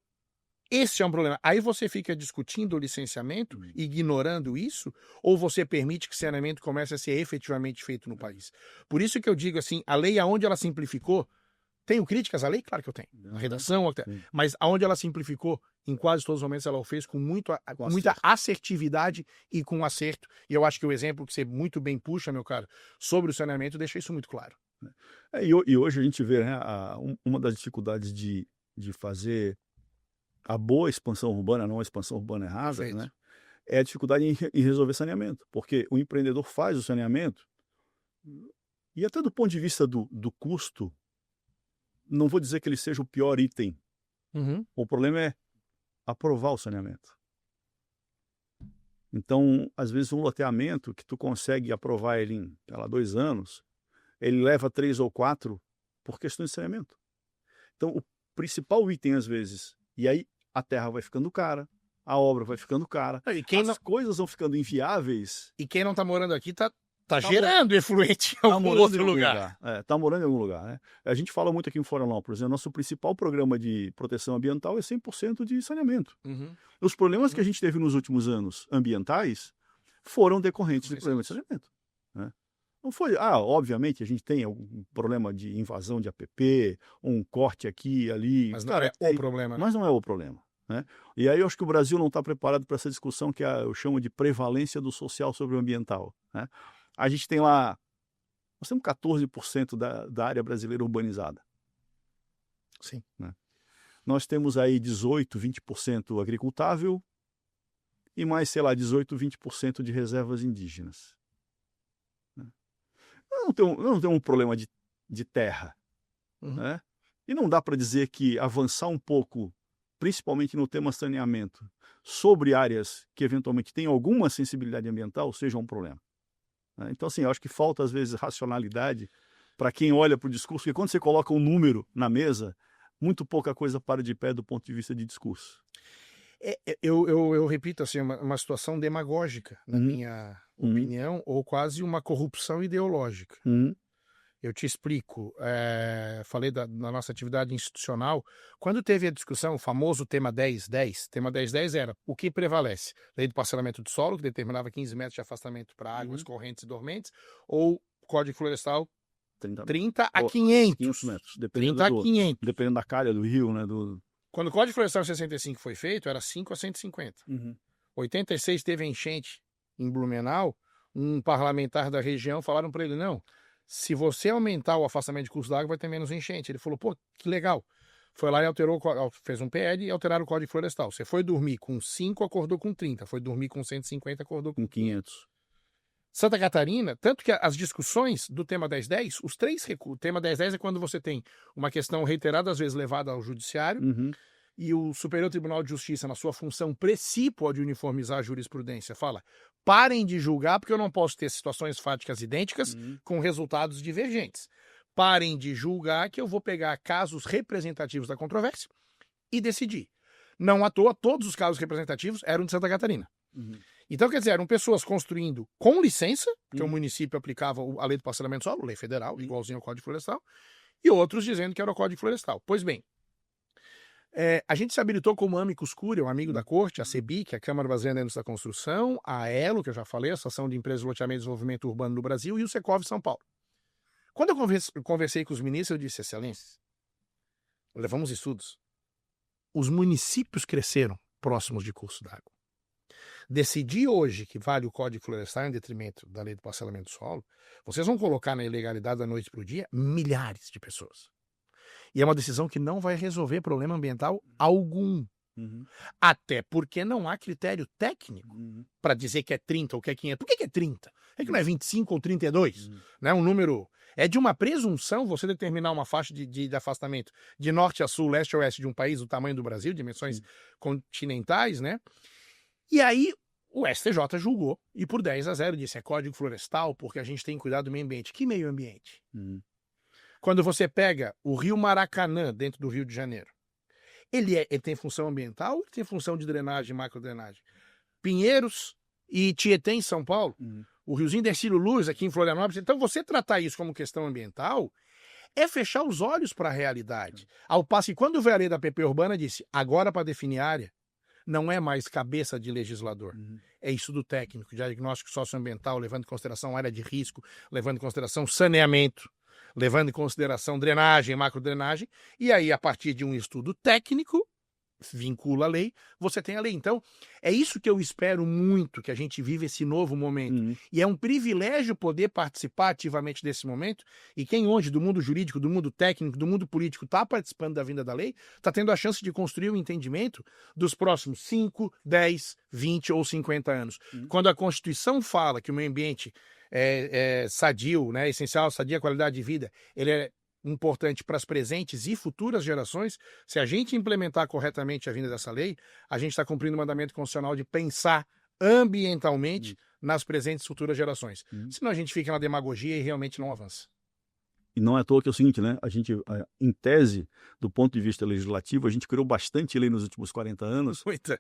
esse é um problema. Aí você fica discutindo o licenciamento, ignorando isso, ou você permite que o saneamento comece a ser efetivamente feito no país? Por isso que eu digo assim, a lei, aonde ela simplificou, tenho críticas à lei? Claro que eu tenho. A redação, mas aonde ela simplificou, em quase todos os momentos ela o fez com muita assertividade e com acerto. E eu acho que o exemplo que você muito bem puxa, meu caro, sobre o saneamento, deixa isso muito claro. E hoje a gente vê, né, uma das dificuldades de fazer a boa expansão urbana, não a expansão urbana errada, né, é a dificuldade em resolver saneamento. Porque o empreendedor faz o saneamento e até do ponto de vista do custo, não vou dizer que ele seja o pior item. O problema é aprovar o saneamento. Então, às vezes, um loteamento que tu consegue aprovar ele em, 2 anos, ele leva 3 ou 4 por questões de saneamento. Então, o principal item, às vezes, e aí a terra vai ficando cara, a obra vai ficando cara, as coisas vão ficando inviáveis. E quem não está morando aqui está gerando efluente em algum outro lugar. Está morando em algum lugar. Né? A gente fala muito aqui em Florianópolis, nosso principal programa de proteção ambiental é 100% de saneamento. Os problemas que a gente teve nos últimos anos ambientais foram decorrentes de problemas de saneamento. Né? Não foi, obviamente a gente tem algum problema de invasão de APP, um corte aqui e ali. Mas não é o problema. Mas não é o problema. Né? E aí eu acho que o Brasil não está preparado para essa discussão que eu chamo de prevalência do social sobre o ambiental. Né? A gente tem lá, nós temos 14% da área brasileira urbanizada. Sim. Né? Nós temos aí 18%, 20% agricultável e mais, 18%, 20% de reservas indígenas. Não tem um problema de terra. Né? E não dá para dizer que avançar um pouco, principalmente no tema saneamento, sobre áreas que eventualmente têm alguma sensibilidade ambiental, seja um problema. Então, assim, eu acho que falta, às vezes, racionalidade para quem olha para o discurso, porque quando você coloca um número na mesa, muito pouca coisa para de pé do ponto de vista de discurso. Eu repito, assim, uma situação demagógica, na minha opinião, ou quase uma corrupção ideológica. Eu te explico. Falei da nossa atividade institucional. Quando teve a discussão, o famoso tema 1010, tema 1010 era o que prevalece? Lei do parcelamento do solo, que determinava 15 metros de afastamento para águas correntes e dormentes, ou Código Florestal 30 a 500. 500 metros. 30 a 500. Dependendo da calha do rio, né? Quando o Código Florestal 65 foi feito, era 5 a 150. 86 teve enchente em Blumenau, um parlamentar da região falaram para ele, não, se você aumentar o afastamento de curso d'água, vai ter menos enchente. Ele falou, pô, que legal. Foi lá e alterou, fez um PL e alteraram o Código Florestal. Você foi dormir com 5, acordou com 30. Foi dormir com 150, acordou com 500. Santa Catarina, tanto que as discussões do tema 1010, os 3 recursos. O tema 1010 é quando você tem uma questão reiterada, às vezes levada ao judiciário, e o Superior Tribunal de Justiça, na sua função precípua de uniformizar a jurisprudência, fala: parem de julgar porque eu não posso ter situações fáticas idênticas com resultados divergentes. Parem de julgar que eu vou pegar casos representativos da controvérsia e decidir. Não à toa, todos os casos representativos eram de Santa Catarina. Então, quer dizer, eram pessoas construindo com licença, que o município aplicava a lei do parcelamento solo, lei federal, igualzinho ao Código Florestal, e outros dizendo que era o Código Florestal. Pois bem, a gente se habilitou como amicus curiae, um amigo da corte, a CEBIC, a Câmara Brasileira da Indústria da Construção, a ELO, que eu já falei, a Associação de Empresas de Loteamento e Desenvolvimento Urbano no Brasil, e o Secov São Paulo. Quando eu conversei com os ministros, eu disse: excelências, levamos estudos. Os municípios cresceram próximos de curso d'água. Decidir hoje que vale o Código Florestal em detrimento da lei do parcelamento do solo, vocês vão colocar na ilegalidade da noite para o dia milhares de pessoas. E é uma decisão que não vai resolver problema ambiental algum. Até porque não há critério técnico para dizer que é 30 ou que é 500. Por que é 30? É que não é 25 ou 32? Né? Um número... É de uma presunção você determinar uma faixa de afastamento de norte a sul, leste a oeste de um país do tamanho do Brasil, dimensões continentais, né? E aí o STJ julgou e por 10-0 disse: é Código Florestal porque a gente tem que cuidar do meio ambiente. Que meio ambiente? Quando você pega o Rio Maracanã dentro do Rio de Janeiro, ele tem função ambiental ou tem função de drenagem, macrodrenagem? Pinheiros e Tietê em São Paulo, o Riozinho Dercílio Luz aqui em Florianópolis. Então você tratar isso como questão ambiental é fechar os olhos para a realidade. Ao passo que quando veio a lei da PP Urbana disse: agora para definir área, não é mais cabeça de legislador. É estudo técnico, diagnóstico socioambiental, levando em consideração área de risco, levando em consideração saneamento, levando em consideração drenagem, macrodrenagem, e aí, a partir de um estudo técnico, vincula a lei, você tem a lei. Então, é isso que eu espero muito, que a gente vive esse novo momento. E é um privilégio poder participar ativamente desse momento, e quem hoje, do mundo jurídico, do mundo técnico, do mundo político, está participando da vinda da lei, está tendo a chance de construir um entendimento dos próximos 5, 10, 20 ou 50 anos. Quando a Constituição fala que o meio ambiente é sadio, né, essencial, sadia qualidade de vida, ele é importante para as presentes e futuras gerações. Se a gente implementar corretamente a vinda dessa lei, a gente está cumprindo o mandamento constitucional de pensar ambientalmente nas presentes e futuras gerações. Senão a gente fica na demagogia e realmente não avança. E não é à toa que é o seguinte, né? A gente, em tese, do ponto de vista legislativo, a gente criou bastante lei nos últimos 40 anos. Muita.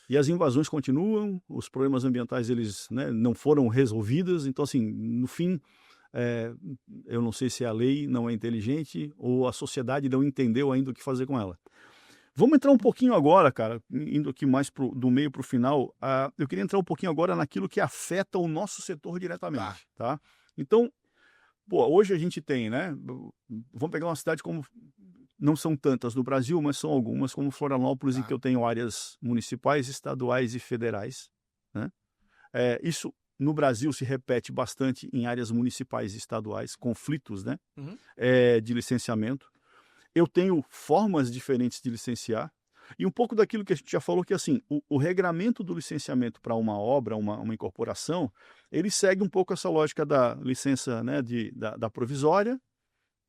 E as invasões continuam, os problemas ambientais eles, né, não foram resolvidos. Então, assim, no fim, eu não sei se a lei não é inteligente ou a sociedade não entendeu ainda o que fazer com ela. Vamos entrar um pouquinho agora, cara, indo aqui mais do meio para o final. Eu queria entrar um pouquinho agora naquilo que afeta o nosso setor diretamente. Tá? Então, hoje a gente tem, né? Vamos pegar uma cidade como... Não são tantas no Brasil, mas são algumas, como Florianópolis, em que eu tenho áreas municipais, estaduais e federais. Né? Isso, no Brasil, se repete bastante em áreas municipais e estaduais, conflitos, né? De licenciamento. Eu tenho formas diferentes de licenciar. E um pouco daquilo que a gente já falou, que assim, o regramento do licenciamento para uma obra, uma incorporação, ele segue um pouco essa lógica da licença, né, da provisória,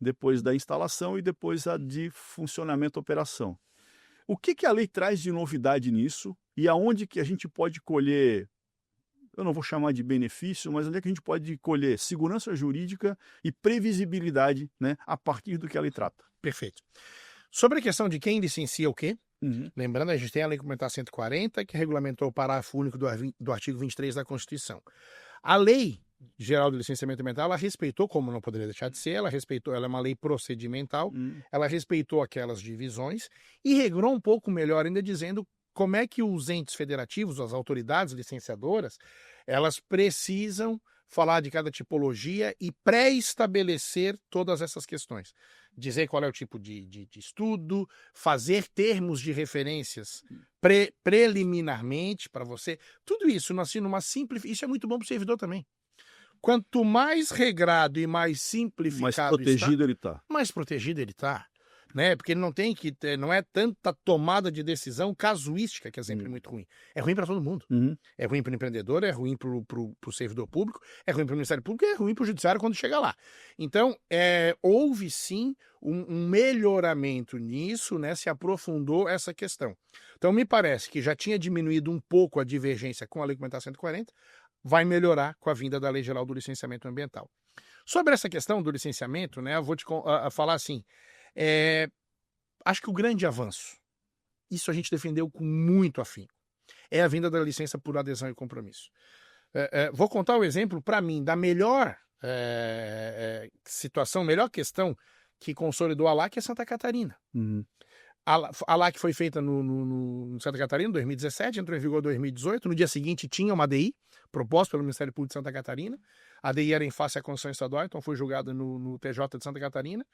depois da instalação e depois a de funcionamento e operação. O que a lei traz de novidade nisso e aonde que a gente pode colher, eu não vou chamar de benefício, mas onde é que a gente pode colher segurança jurídica e previsibilidade, né, a partir do que a lei trata? Perfeito. Sobre a questão de quem licencia o quê, lembrando, a gente tem a Lei Complementar 140, que regulamentou o parágrafo único do artigo 23 da Constituição. A Lei Geral do Licenciamento Ambiental, ela respeitou, como não poderia deixar de ser, ela é uma lei procedimental, ela respeitou aquelas divisões e regrou um pouco melhor ainda, dizendo como é que os entes federativos, as autoridades licenciadoras, elas precisam falar de cada tipologia e pré-estabelecer todas essas questões. Dizer qual é o tipo de estudo, fazer termos de referências preliminarmente para você. Tudo isso, assim, numa simples... Isso é muito bom para o servidor também. Quanto mais regrado e mais simplificado mais protegido ele está. Mais protegido ele está. né? Porque ele não tem que ter, não é tanta tomada de decisão casuística, que é sempre muito ruim. É ruim para todo mundo. Uhum. É ruim para o empreendedor, é ruim para o servidor público, é ruim para o Ministério Público, é ruim para o Judiciário quando chega lá. Então, houve sim um melhoramento nisso, né? Se aprofundou essa questão. Então, me parece que já tinha diminuído um pouco a divergência com a Lei Complementar 140, vai melhorar com a vinda da Lei Geral do Licenciamento Ambiental. Sobre essa questão do licenciamento, né? Eu vou te falar assim. Acho que o grande avanço, isso a gente defendeu com muito afinco, é a vinda da licença por adesão e compromisso. Vou contar o exemplo, para mim, da melhor situação, melhor questão que consolidou a LAC é Santa Catarina. Uhum. A LAC foi feita no Santa Catarina em 2017, entrou em vigor em 2018. No dia seguinte tinha uma ADI proposta pelo Ministério Público de Santa Catarina. A ADI era em face à Constituição Estadual, então foi julgada no TJ de Santa Catarina.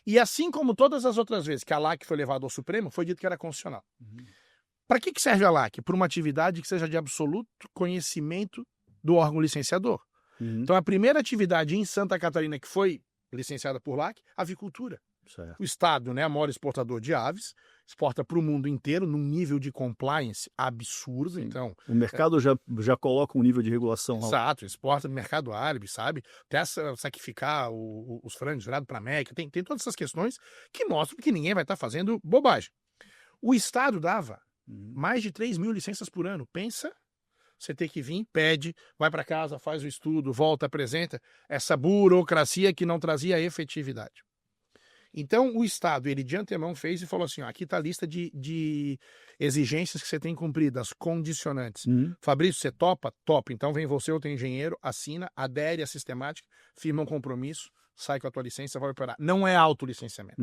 E assim como todas as outras vezes que a LAC foi levada ao Supremo, foi dito que era constitucional. Uhum. Para que serve a LAC? Por uma atividade que seja de absoluto conhecimento do órgão licenciador. Uhum. Então, a primeira atividade em Santa Catarina que foi licenciada por LAC, avicultura. Certo. O Estado, né, maior exportador de aves, exporta para o mundo inteiro num nível de compliance absurdo. Sim. Então, o mercado já coloca um nível de regulação alto. Exato, exporta no mercado árabe, sabe? Até sacrificar os frangos virados para a Meca. Tem todas essas questões que mostram que ninguém vai estar fazendo bobagem. O Estado dava mais de 3 mil licenças por ano. Pensa, você tem que vir, pede, vai para casa, faz o estudo, volta, apresenta. Essa burocracia que não trazia efetividade. Então, o Estado, ele de antemão fez e falou assim, ó, aqui está a lista de exigências que você tem cumprido, as condicionantes. Fabrício, você topa? Topa. Então, vem você, outro engenheiro, assina, adere à sistemática, firma um compromisso, sai com a tua licença, vai operar. Não é autolicenciamento.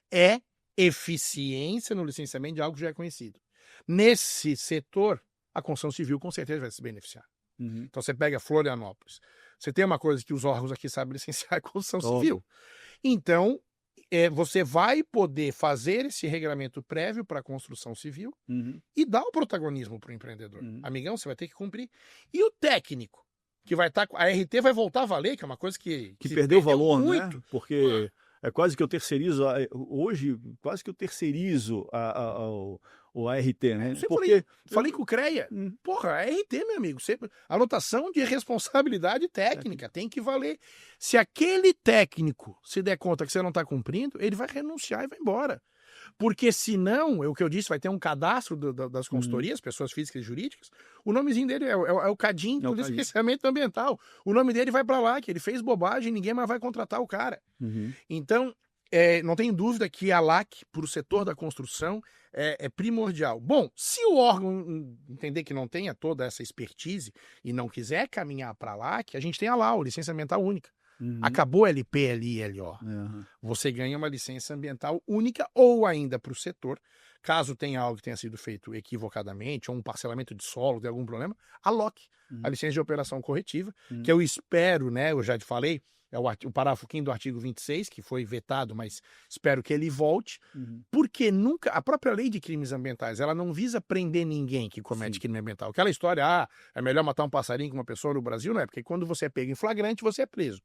É eficiência no licenciamento de algo que já é conhecido. Nesse setor, a construção civil com certeza vai se beneficiar. Então, você pega Florianópolis. Você tem uma coisa que os órgãos aqui sabem licenciar, a construção civil. Então, você vai poder fazer esse regulamento prévio para a construção civil e dar o protagonismo para o empreendedor. Amigão, você vai ter que cumprir. E o técnico, que vai estar... A RT vai voltar a valer, que é uma coisa que perdeu valor, muito. Né? Porque é quase que eu terceirizo... Hoje, quase que eu terceirizo o ART, né? Falei com o CREA. Porra, a RT, meu amigo. Anotação de responsabilidade técnica. Tem que valer. Se aquele técnico se der conta que você não está cumprindo, ele vai renunciar e vai embora. Porque senão, é o que eu disse, vai ter um cadastro das consultorias, pessoas físicas e jurídicas, o nomezinho dele é o CADIM, do licenciamento ambiental. O nome dele vai para lá, que ele fez bobagem, ninguém mais vai contratar o cara. Então, não tem dúvida que a LAC, para o setor da construção, é primordial. Bom, se o órgão entender que não tenha toda essa expertise e não quiser caminhar para a LAC, a gente tem a LAU, licença ambiental única. Acabou LP, LI, LO. Você ganha uma licença ambiental única ou ainda para o setor, caso tenha algo que tenha sido feito equivocadamente ou um parcelamento de solo, de algum problema, a LOC, a licença de operação corretiva, que eu espero, né, eu já te falei, é o parágrafo 5º do artigo 26, que foi vetado, mas espero que ele volte, porque nunca, a própria lei de crimes ambientais, ela não visa prender ninguém que comete crime ambiental. Aquela história, é melhor matar um passarinho que uma pessoa no Brasil, não é, porque quando você é pego em flagrante, você é preso.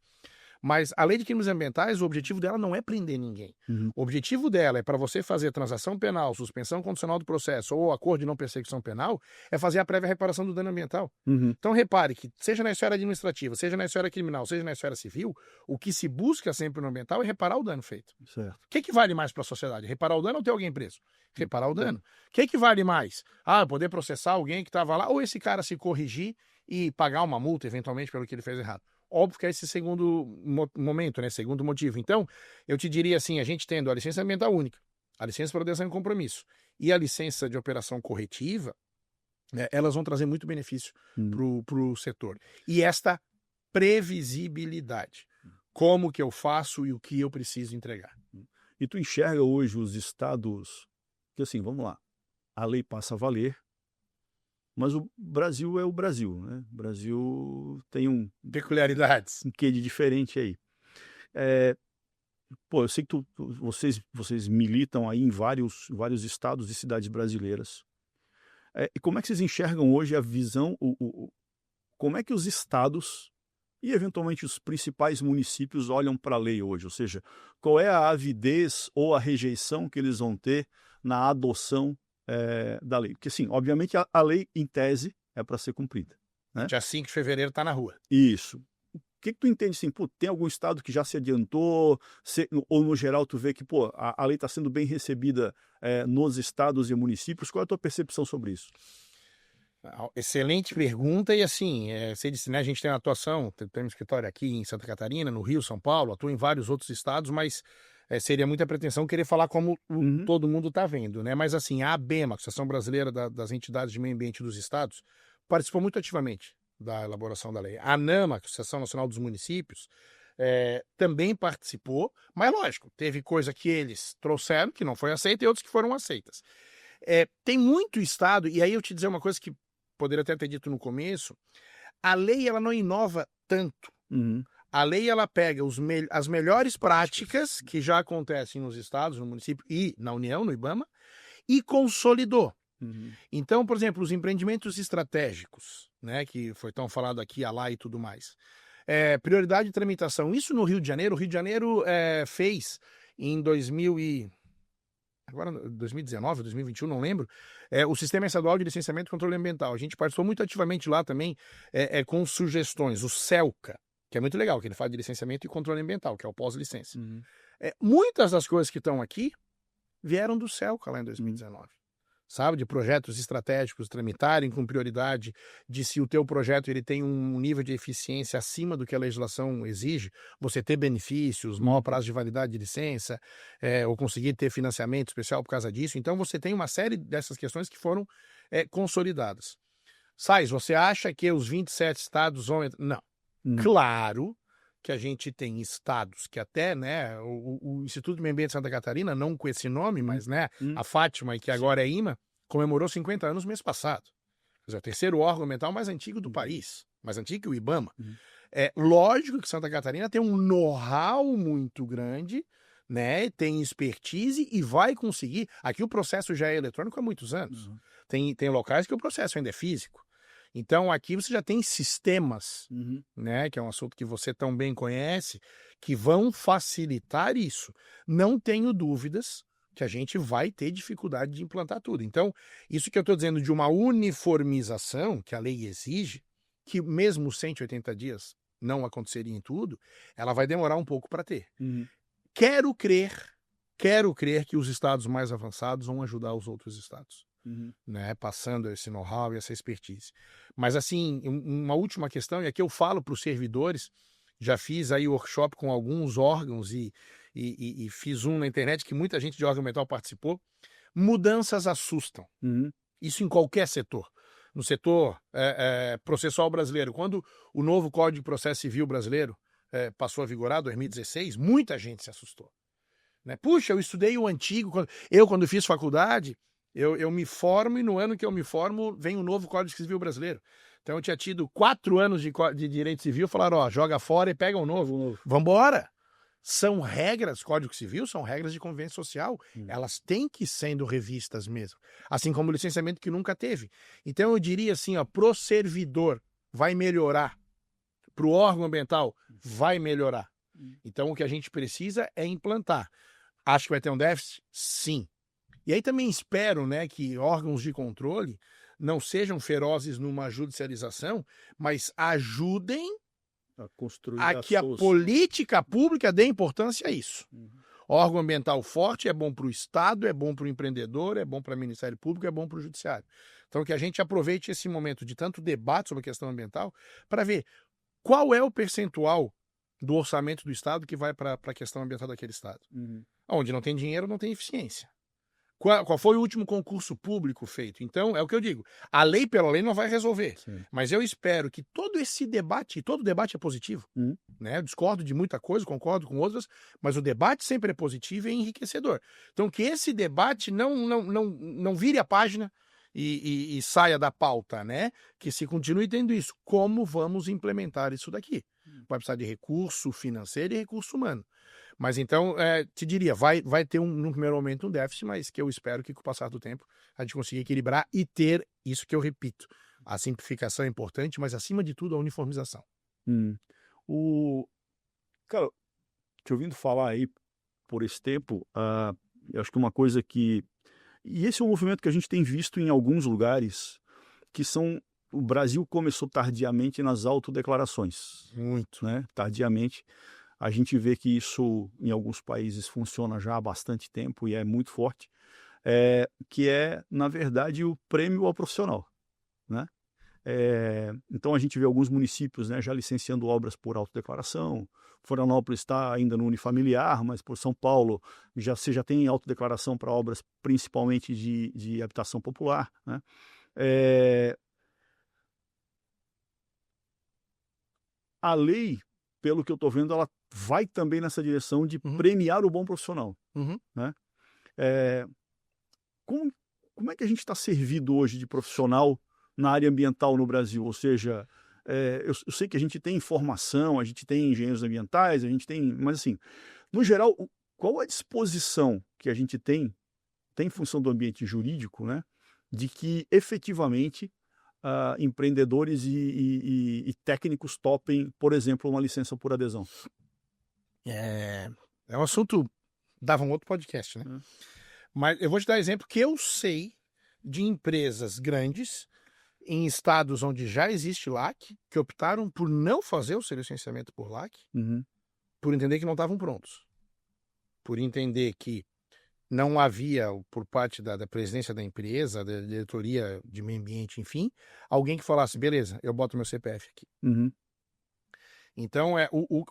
Mas a lei de crimes ambientais, o objetivo dela não é prender ninguém. O objetivo dela é para você fazer transação penal, suspensão condicional do processo ou acordo de não persecução penal, é fazer a prévia reparação do dano ambiental. Então repare que, seja na esfera administrativa, seja na esfera criminal, seja na esfera civil, o que se busca sempre no ambiental é reparar o dano feito. O que vale mais para a sociedade? Reparar o dano ou ter alguém preso? Reparar o dano. O que vale mais? Poder processar alguém que estava lá ou esse cara se corrigir e pagar uma multa, eventualmente, pelo que ele fez errado. Óbvio que é esse segundo momento, né? Segundo motivo. Então, eu te diria assim, a gente tendo a licença ambiental única, a licença para adesão e compromisso e a licença de operação corretiva, né, elas vão trazer muito benefício para o setor. E esta previsibilidade. Como que eu faço e o que eu preciso entregar. E tu enxerga hoje os estados, que assim, vamos lá, a lei passa a valer, mas o Brasil é o Brasil, né? O Brasil tem peculiaridades. Um quê de diferente aí. Eu sei que vocês militam aí em vários estados e cidades brasileiras. E como é que vocês enxergam hoje a visão, como é que os estados e, eventualmente, os principais municípios olham para a lei hoje? Ou seja, qual é a avidez ou a rejeição que eles vão ter na adoção da lei? Porque, sim, obviamente, a lei, em tese, é para ser cumprida, né? Dia 5 de fevereiro está na rua. Isso. O que tu entende assim? Pô, tem algum estado que já se adiantou? Ou, no geral, tu vê que pô, a lei está sendo bem recebida nos estados e municípios? Qual é a tua percepção sobre isso? Excelente pergunta, e assim, você disse, né, a gente tem uma atuação, tem um escritório aqui em Santa Catarina, no Rio, São Paulo, atua em vários outros estados, mas seria muita pretensão querer falar como todo mundo está vendo, né? Mas assim, a ABEMA, Associação Brasileira das Entidades de Meio Ambiente dos Estados, participou muito ativamente da elaboração da lei. A ANAMA, Associação Nacional dos Municípios, também participou, mas lógico, teve coisa que eles trouxeram que não foi aceita e outras que foram aceitas. Tem muito estado, e aí eu te dizer uma coisa que poderia até ter dito no começo, a lei ela não inova tanto. A lei ela pega as melhores práticas que já acontecem nos estados, no município e na União, no IBAMA, e consolidou. Então, por exemplo, os empreendimentos estratégicos, né, que foi tão falado aqui, lá e tudo mais. Prioridade de tramitação. Isso no Rio de Janeiro. O Rio de Janeiro fez em 2019, 2021, não lembro, o Sistema Estadual de Licenciamento e Controle Ambiental. A gente participou muito ativamente lá também com sugestões. O CELCA, que é muito legal, que ele fala de licenciamento e controle ambiental, que é o pós-licença. Muitas das coisas que estão aqui vieram do CELCA lá em 2019. Sabe, de projetos estratégicos tramitarem com prioridade, de se o teu projeto ele tem um nível de eficiência acima do que a legislação exige, você ter benefícios, maior prazo de validade de licença, ou conseguir ter financiamento especial por causa disso. Então você tem uma série dessas questões que foram consolidadas. Sais, você acha que os 27 estados vão entrar? Não. Claro que a gente tem estados que até, né, o Instituto de Meio Ambiente de Santa Catarina, não com esse nome, mas, né, a Fátima, que agora é IMA, comemorou 50 anos no mês passado. Quer dizer, o terceiro órgão ambiental mais antigo do país, mais antigo que o IBAMA. Lógico que Santa Catarina tem um know-how muito grande, né, tem expertise e vai conseguir. Aqui o processo já é eletrônico há muitos anos. Tem locais que o processo ainda é físico. Então, aqui você já tem sistemas, né, que é um assunto que você tão bem conhece, que vão facilitar isso. Não tenho dúvidas que a gente vai ter dificuldade de implantar tudo. Então, isso que eu estou dizendo de uma uniformização que a lei exige, que mesmo 180 dias não aconteceria em tudo, ela vai demorar um pouco para ter. Quero crer que os estados mais avançados vão ajudar os outros estados. Né, passando esse know-how e essa expertise. Mas assim, uma última questão, e aqui eu falo para os servidores, já fiz aí workshop com alguns órgãos e fiz um na internet que muita gente de órgão ambiental participou. Mudanças assustam. Isso em qualquer setor. No setor processual brasileiro, quando o novo Código de Processo Civil brasileiro passou a vigorar, 2016, muita gente se assustou. Né? Puxa, eu estudei o antigo, quando fiz faculdade, eu me formo e no ano que eu me formo vem o novo Código Civil brasileiro. Então eu tinha tido 4 anos de direito civil, falaram, joga fora e pega um novo. Vambora! São regras, Código Civil são regras de convivência social. Elas têm que ir sendo revistas mesmo. Assim como o licenciamento que nunca teve. Então eu diria assim, pro servidor vai melhorar. Pro órgão ambiental vai melhorar. Então o que a gente precisa é implantar. Acho que vai ter um déficit? Sim. E aí também espero, né, que órgãos de controle não sejam ferozes numa judicialização, mas ajudem a construir a que a política pública dê importância a isso. Órgão ambiental forte é bom para o Estado, é bom para o empreendedor, é bom para o Ministério Público, é bom para o Judiciário. Então que a gente aproveite esse momento de tanto debate sobre a questão ambiental para ver qual é o percentual do orçamento do Estado que vai para a questão ambiental daquele Estado. Onde não tem dinheiro, não tem eficiência. Qual foi o último concurso público feito? Então, é o que eu digo, a lei pela lei não vai resolver, mas eu espero que todo esse debate, todo debate é positivo, né? Eu discordo de muita coisa, concordo com outras, mas o debate sempre é positivo e enriquecedor. Então, que esse debate não vire a página e saia da pauta, né? Que se continue tendo isso. Como vamos implementar isso daqui? Vai precisar de recurso financeiro e recurso humano. Mas então, te diria, vai ter num primeiro momento um déficit, mas que eu espero que com o passar do tempo a gente consiga equilibrar e ter isso que eu repito. A simplificação é importante, mas acima de tudo a uniformização. Cara, te ouvindo falar aí por esse tempo, eu acho que uma coisa que... E esse é um movimento que a gente tem visto em alguns lugares, que são... O Brasil começou tardiamente nas autodeclarações, Muito. né? Tardiamente. A gente vê que isso em alguns países funciona já há bastante tempo e é muito forte, que é, na verdade, o prêmio ao profissional, né? Então a gente vê alguns municípios, né, já licenciando obras por autodeclaração. Florianópolis está ainda no unifamiliar, mas por São Paulo você já tem autodeclaração para obras principalmente de habitação popular, né? A lei, pelo que eu estou vendo, ela vai também nessa direção de premiar o bom profissional, né? Como é que a gente está servido hoje de profissional na área ambiental no Brasil? Ou seja, eu sei que a gente tem informação, a gente tem engenheiros ambientais, a gente tem... Mas, assim, no geral, qual a disposição que a gente tem em função do ambiente jurídico, né, de que efetivamente empreendedores e técnicos topem, por exemplo, uma licença por adesão? É um assunto... Dava um outro podcast, né? Mas eu vou te dar exemplo que eu sei de empresas grandes em estados onde já existe LAC, que optaram por não fazer o seu licenciamento por LAC, por entender que não estavam prontos. Por entender que não havia, por parte da presidência da empresa, da diretoria de meio ambiente, enfim, alguém que falasse, beleza, eu boto meu CPF aqui. Então,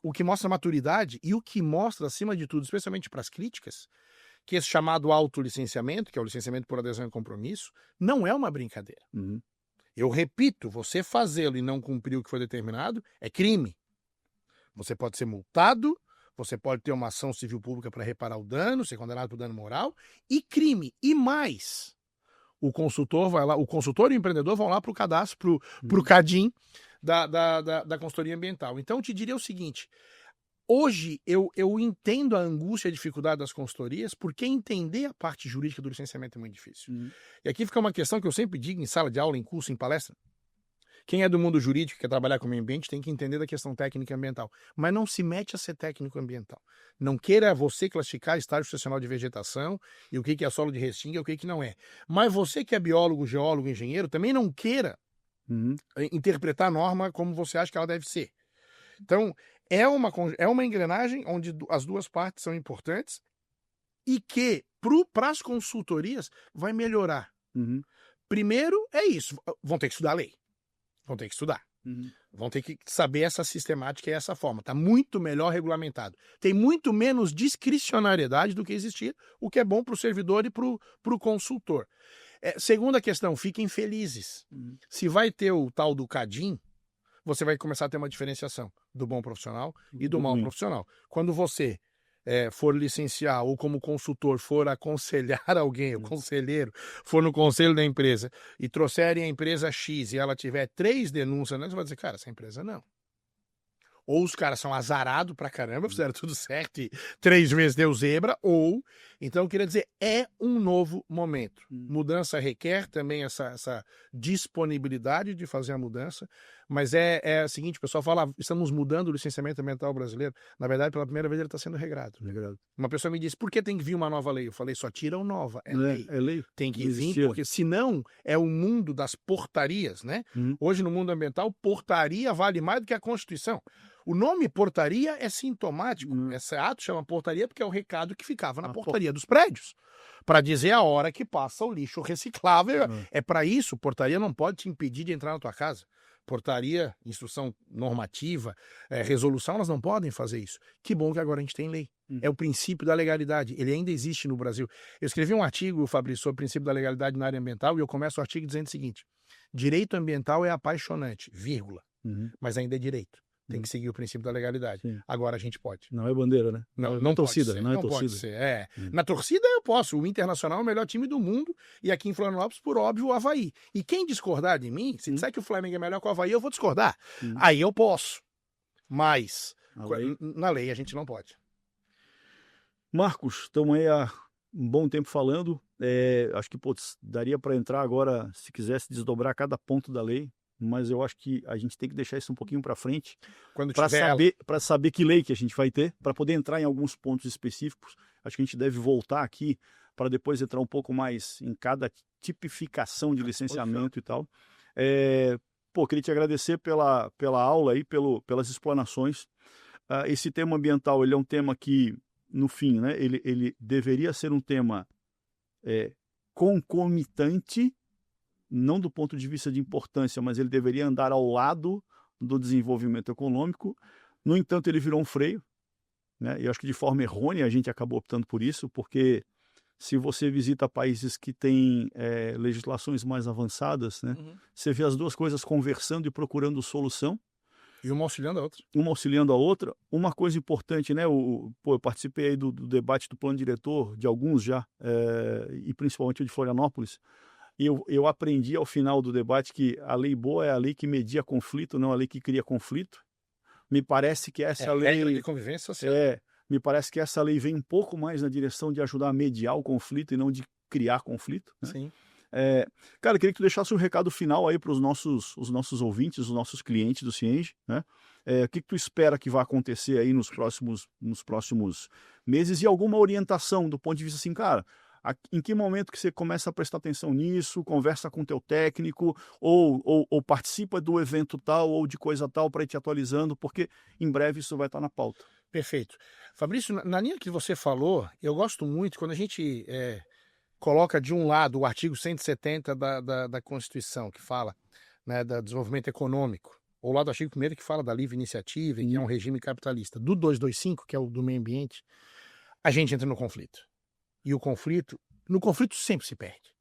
o que mostra maturidade e o que mostra, acima de tudo, especialmente para as críticas, que esse chamado autolicenciamento, que é o licenciamento por adesão e compromisso, não é uma brincadeira. Eu repito, você fazê-lo e não cumprir o que foi determinado é crime. Você pode ser multado, você pode ter uma ação civil pública para reparar o dano, ser condenado por dano moral, e crime. E mais, o consultor vai lá, o consultor e o empreendedor vão lá para o cadastro, para o CADIM da consultoria ambiental. Então, eu te diria o seguinte... Hoje, eu entendo a angústia e a dificuldade das consultorias, porque entender a parte jurídica do licenciamento é muito difícil. E aqui fica uma questão que eu sempre digo em sala de aula, em curso, em palestra. Quem é do mundo jurídico, quer trabalhar com o meio ambiente, tem que entender da questão técnica ambiental. Mas não se mete a ser técnico ambiental. Não queira você classificar estágio estacional de vegetação e o que é solo de restinga e o que não é. Mas você que é biólogo, geólogo, engenheiro, também não queira interpretar a norma como você acha que ela deve ser. Então, é uma engrenagem onde as duas partes são importantes e que, para as consultorias, vai melhorar. Primeiro, é isso. Vão ter que estudar a lei. Vão ter que estudar. Vão ter que saber essa sistemática e essa forma. Está muito melhor regulamentado. Tem muito menos discricionariedade do que existia, o que é bom para o servidor e para o consultor. Segunda questão, fiquem felizes. Se vai ter o tal do CADIM, você vai começar a ter uma diferenciação do bom profissional e do mau profissional. Quando você for licenciar ou como consultor for aconselhar alguém, o conselheiro for no conselho da empresa e trouxerem a empresa X e ela tiver 3 denúncias, você vai dizer, cara, essa empresa não. Ou os caras são azarados pra caramba, fizeram tudo certo e 3 vezes deu zebra, ou... Então, eu queria dizer, é um novo momento. Mudança requer também essa disponibilidade de fazer a mudança, mas é o seguinte, o pessoal fala, estamos mudando o licenciamento ambiental brasileiro. Na verdade, pela primeira vez ele está sendo regrado. Uma pessoa me disse, por que tem que vir uma nova lei? Eu falei, só tiram nova, é lei. É lei. Tem que vir, porque senão é o mundo das portarias, né? Hoje, no mundo ambiental, portaria vale mais do que a Constituição. O nome portaria é sintomático. Esse ato chama portaria porque é o recado que ficava na portaria dos prédios, para dizer a hora que passa o lixo reciclável. É para isso, portaria não pode te impedir de entrar na tua casa. Portaria, instrução normativa, resolução, elas não podem fazer isso. Que bom que agora a gente tem lei. É o princípio da legalidade. Ele ainda existe no Brasil. Eu escrevi um artigo, Fabrício, sobre o princípio da legalidade na área ambiental, e eu começo o artigo dizendo o seguinte: direito ambiental é apaixonante, vírgula, mas ainda é direito. Tem que seguir o princípio da legalidade. Agora a gente pode. Não é bandeira, né? Não torcida, não é torcida. Pode ser. Na torcida eu posso. O Internacional é o melhor time do mundo e aqui em Florianópolis, por óbvio, o Avaí. E quem discordar de mim, se disser que o Flamengo é melhor que o Avaí, eu vou discordar. Aí eu posso. Mas na lei a gente não pode. Marcos, estamos aí há um bom tempo falando. Acho que daria para entrar agora, se quisesse desdobrar cada ponto da lei. mas eu acho que a gente tem que deixar isso um pouquinho para frente Quando para saber que lei que a gente vai ter, para poder entrar em alguns pontos específicos. Acho que a gente deve voltar aqui para depois entrar um pouco mais em cada tipificação de licenciamento e tal. Queria te agradecer pela aula e pelas explanações. Esse tema ambiental, ele é um tema que, no fim, né, ele deveria ser um tema concomitante, não do ponto de vista de importância, mas ele deveria andar ao lado do desenvolvimento econômico. No entanto, ele virou um freio, né? E eu acho que de forma errônea a gente acabou optando por isso, porque se você visita países que têm legislações mais avançadas, né, você vê as duas coisas conversando e procurando solução. E uma auxiliando a outra. Uma auxiliando a outra. Uma coisa importante, né? Eu participei aí do debate do plano diretor, de alguns já, e principalmente o de Florianópolis. E eu aprendi ao final do debate que a lei boa é a lei que media conflito, não a lei que cria conflito. Me parece que essa lei... regra de convivência social. Me parece que essa lei vem um pouco mais na direção de ajudar a mediar o conflito e não de criar conflito, né? Sim. Cara, eu queria que tu deixasse um recado final aí para os nossos ouvintes, os nossos clientes do Cienge, né? O que tu espera que vai acontecer aí nos próximos meses e alguma orientação do ponto de vista assim, cara, em que momento que você começa a prestar atenção nisso, conversa com o teu técnico ou participa do evento tal ou de coisa tal para ir te atualizando, porque em breve isso vai estar na pauta. Perfeito. Fabrício, na linha que você falou, eu gosto muito quando a gente coloca de um lado o artigo 170 da Constituição, que fala, né, do desenvolvimento econômico, ou lá do artigo 1º que fala da livre iniciativa, que é um regime capitalista, do 225, que é o do meio ambiente, a gente entra no conflito. E no conflito sempre se perde.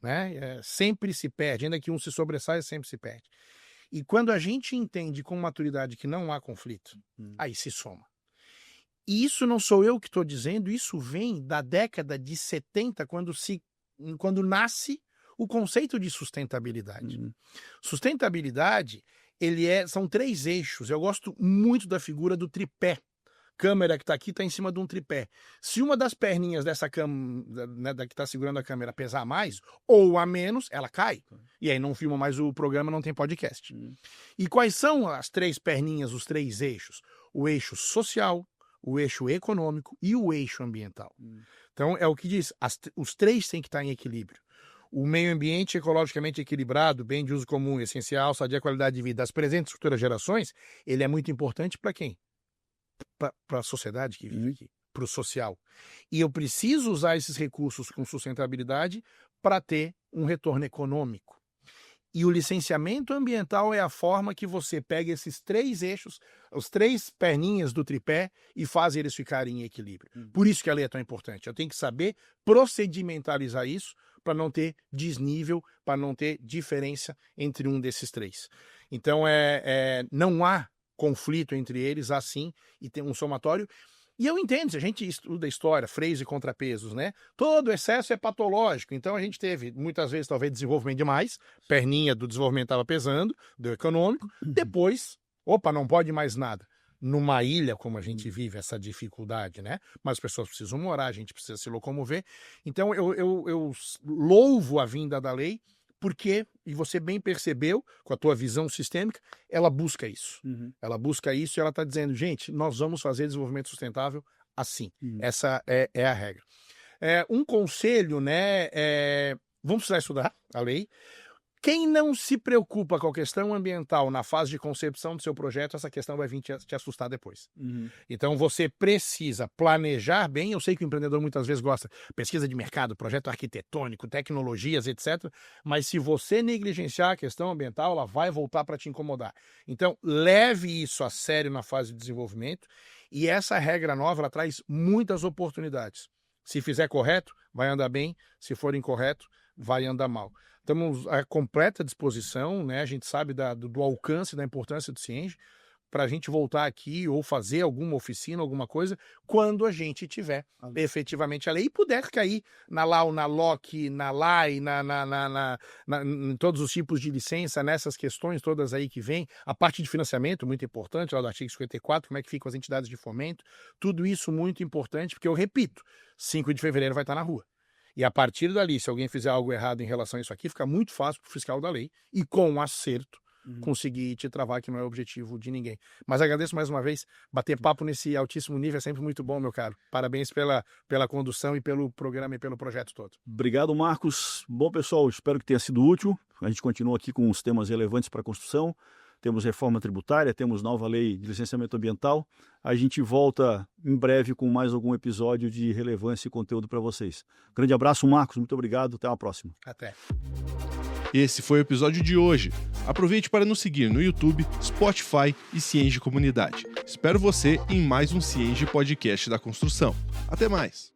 Né? Sempre se perde, ainda que um se sobressaia, sempre se perde. E quando a gente entende com maturidade que não há conflito, aí se soma. E isso não sou eu que estou dizendo, isso vem da década de 70, quando nasce o conceito de sustentabilidade. Sustentabilidade, são 3 eixos. Eu gosto muito da figura do tripé. Câmera que está aqui está em cima de um tripé. Se uma das perninhas dessa câmera, né, que está segurando a câmera, pesar mais ou a menos, ela cai. E aí não filma mais o programa, não tem podcast. E quais são as 3 perninhas, os 3 eixos? O eixo social, o eixo econômico e o eixo ambiental. Então é o que diz, os 3 têm que estar em equilíbrio. O meio ambiente ecologicamente equilibrado, bem de uso comum, essencial, sadia a qualidade de vida das presentes e futuras gerações, ele é muito importante para quem? Para a sociedade que vive aqui, para o social. E eu preciso usar esses recursos com sustentabilidade para ter um retorno econômico. E o licenciamento ambiental é a forma que você pega esses 3 eixos, os 3 perninhas do tripé e faz eles ficarem em equilíbrio. Por isso que a lei é tão importante. Eu tenho que saber procedimentalizar isso para não ter desnível, para não ter diferença entre um desses 3. Então, não há conflito entre eles, assim, e tem um somatório. E eu entendo, se a gente estuda a história, freios e contrapesos, né? Todo excesso é patológico. Então a gente teve, muitas vezes, talvez desenvolvimento demais, perninha do desenvolvimento estava pesando, do econômico, depois, não pode mais nada. Numa ilha, como a gente vive, essa dificuldade, né? Mas as pessoas precisam morar, a gente precisa se locomover. Então eu louvo a vinda da lei, porque, e você bem percebeu, com a tua visão sistêmica, ela busca isso. Ela busca isso e ela está dizendo, gente, nós vamos fazer desenvolvimento sustentável assim. Essa é a regra. Um conselho, né? Vamos precisar estudar a lei. Quem não se preocupa com a questão ambiental na fase de concepção do seu projeto, essa questão vai vir te assustar depois. Então você precisa planejar bem. Eu sei que o empreendedor muitas vezes gosta de pesquisa de mercado, projeto arquitetônico, tecnologias, etc. Mas se você negligenciar a questão ambiental, ela vai voltar para te incomodar. Então leve isso a sério na fase de desenvolvimento. E essa regra nova, ela traz muitas oportunidades. Se fizer correto, vai andar bem. Se for incorreto, vai andar mal. Estamos à completa disposição, né? A gente sabe do alcance, da importância do Cienge, para a gente voltar aqui ou fazer alguma oficina, alguma coisa, quando a gente tiver efetivamente a lei e puder cair na LAU, na LOC, na LAI, em todos os tipos de licença, nessas questões todas aí que vem, a parte de financiamento, muito importante, lá do artigo 54, como é que ficam as entidades de fomento, tudo isso muito importante, porque eu repito, 5 de fevereiro vai estar na rua. E a partir dali, se alguém fizer algo errado em relação a isso aqui, fica muito fácil para o fiscal da lei, e com acerto, conseguir te travar, que não é o objetivo de ninguém. Mas agradeço mais uma vez, bater papo nesse altíssimo nível é sempre muito bom, meu caro. Parabéns pela condução e pelo programa e pelo projeto todo. Obrigado, Marcos. Bom, pessoal, espero que tenha sido útil. A gente continua aqui com os temas relevantes para a construção. Temos reforma tributária, temos nova lei de licenciamento ambiental. A gente volta em breve com mais algum episódio de relevância e conteúdo para vocês. Grande abraço, Marcos. Muito obrigado. Até a próxima. Até. Esse foi o episódio de hoje. Aproveite para nos seguir no YouTube, Spotify e Cienge Comunidade. Espero você em mais um Cienge Podcast da Construção. Até mais!